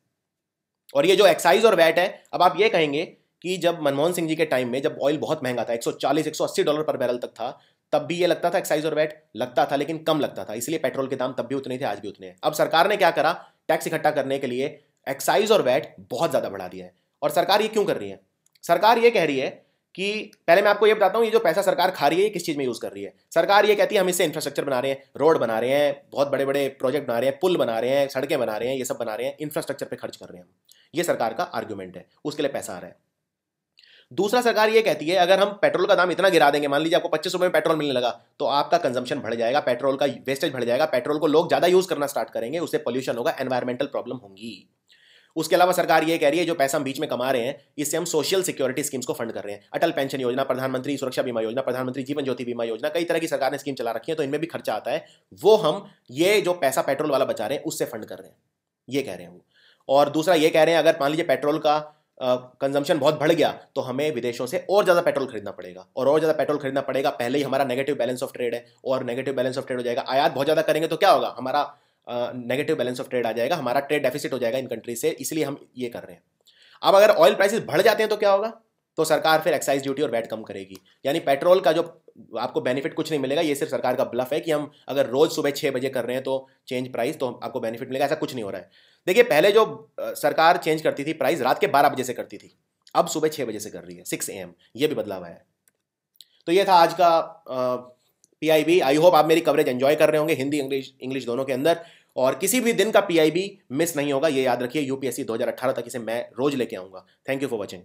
और ये जो एक्साइज और वैट है, अब आप ये कहेंगे कि जब मनमोहन सिंह जी के टाइम में, जब ऑयल बहुत महंगा था, $140-180 पर बैरल तक था, तब भी ये लगता था एक्साइज और वैट? लगता था, लेकिन कम लगता था, इसलिए पेट्रोल के दाम तब भी उतने थे, आज भी उतने हैं। अब सरकार ने क्या करा, टैक्स इकट्ठा करने के लिए एक्साइज और वैट बहुत ज़्यादा बढ़ा दिया है। और सरकार ये क्यों कर रही है? सरकार ये कह रही है कि, पहले मैं आपको ये बताता हूँ, ये जो पैसा सरकार खा रही है, किस चीज़ में यूज़ कर रही है। सरकार ये कहती है हम इससे इंफ्रास्ट्रक्चर बना रहे हैं, रोड बना रहे हैं, बहुत बड़े बड़े प्रोजेक्ट बना रहे हैं, पुल बना रहे हैं, सड़कें बना रहे हैं, ये सब बना रहे हैं, इंफ्रास्ट्रक्चर पे खर्च कर रहे हैं हम। ये सरकार का आर्ग्यूमेंट है, उसके लिए पैसा आ रहा है। दूसरा, सरकार ये कहती है अगर हम पेट्रोल का दाम इतना गिरा देंगे, मान लीजिए आपको ₹25 में पेट्रोल मिलने लगा, तो आपका कंजम्पशन बढ़ जाएगा, पेट्रोल का वेस्टेज बढ़ जाएगा, पेट्रोल को लोग ज़्यादा यूज़ करना स्टार्ट करेंगे, उससे पोल्यूशन होगा, एनवायरमेंटल प्रॉब्लम होंगी। उसके अलावा सरकार ये कह रही है जो पैसा हम बीच में कमा रहे हैं, इससे हम सोशल सिक्योरिटी स्कीम्स को फंड कर रहे हैं। अटल पेंशन योजना, प्रधानमंत्री सुरक्षा बीमा योजना, प्रधानमंत्री जीवन ज्योति बीमा योजना, कई तरह की सरकार ने स्कीम चला रखी है, तो इनमें भी खर्चा आता है, वो हम ये जो पैसा पेट्रोल वाला बचा रहे हैं उससे फंड कर रहे हैं, ये कह रहे हैं वो। और दूसरा ये कह रहे हैं अगर मान लीजिए पेट्रोल का कंजम्पशन बहुत बढ़ गया, तो हमें विदेशों से और ज़्यादा पेट्रोल खरीदना पड़ेगा, और ज़्यादा पेट्रोल खरीदना पड़ेगा, पहले ही हमारा नेगेटिव बैलेंस ऑफ ट्रेड है, और नेगेटिव बैलेंस ऑफ ट्रेड हो जाएगा। आयात बहुत ज़्यादा करेंगे तो क्या होगा, हमारा नेगेटिव बैलेंस ऑफ ट्रेड आ जाएगा, हमारा ट्रेड डेफिसिट हो जाएगा इन कंट्री से, इसलिए हम ये कर रहे हैं। अब अगर ऑयल प्राइसेस बढ़ जाते हैं तो क्या होगा? तो सरकार फिर एक्साइज ड्यूटी और वैट कम करेगी, यानी पेट्रोल का जो आपको बेनिफिट कुछ नहीं मिलेगा। ये सिर्फ सरकार का ब्लफ है कि हम अगर रोज सुबह 6 बजे कर रहे हैं तो चेंज प्राइस, तो आपको बेनिफिट मिलेगा, ऐसा कुछ नहीं हो रहा है। देखिए, पहले जो सरकार चेंज करती थी प्राइस, रात के 12 बजे से करती थी, अब सुबह 6 बजे से कर रही है, 6 AM। ये भी बदलाव आया है। तो ये था आज का PIB। आई होप आप मेरी कवरेज एंजॉय कर रहे होंगे, हिंदी इंग्लिश दोनों के अंदर, और किसी भी दिन का PIB मिस नहीं होगा, ये याद रखिए। UPSC 2018 तक इसे मैं रोज लेके आऊंगा। Thank you for watching.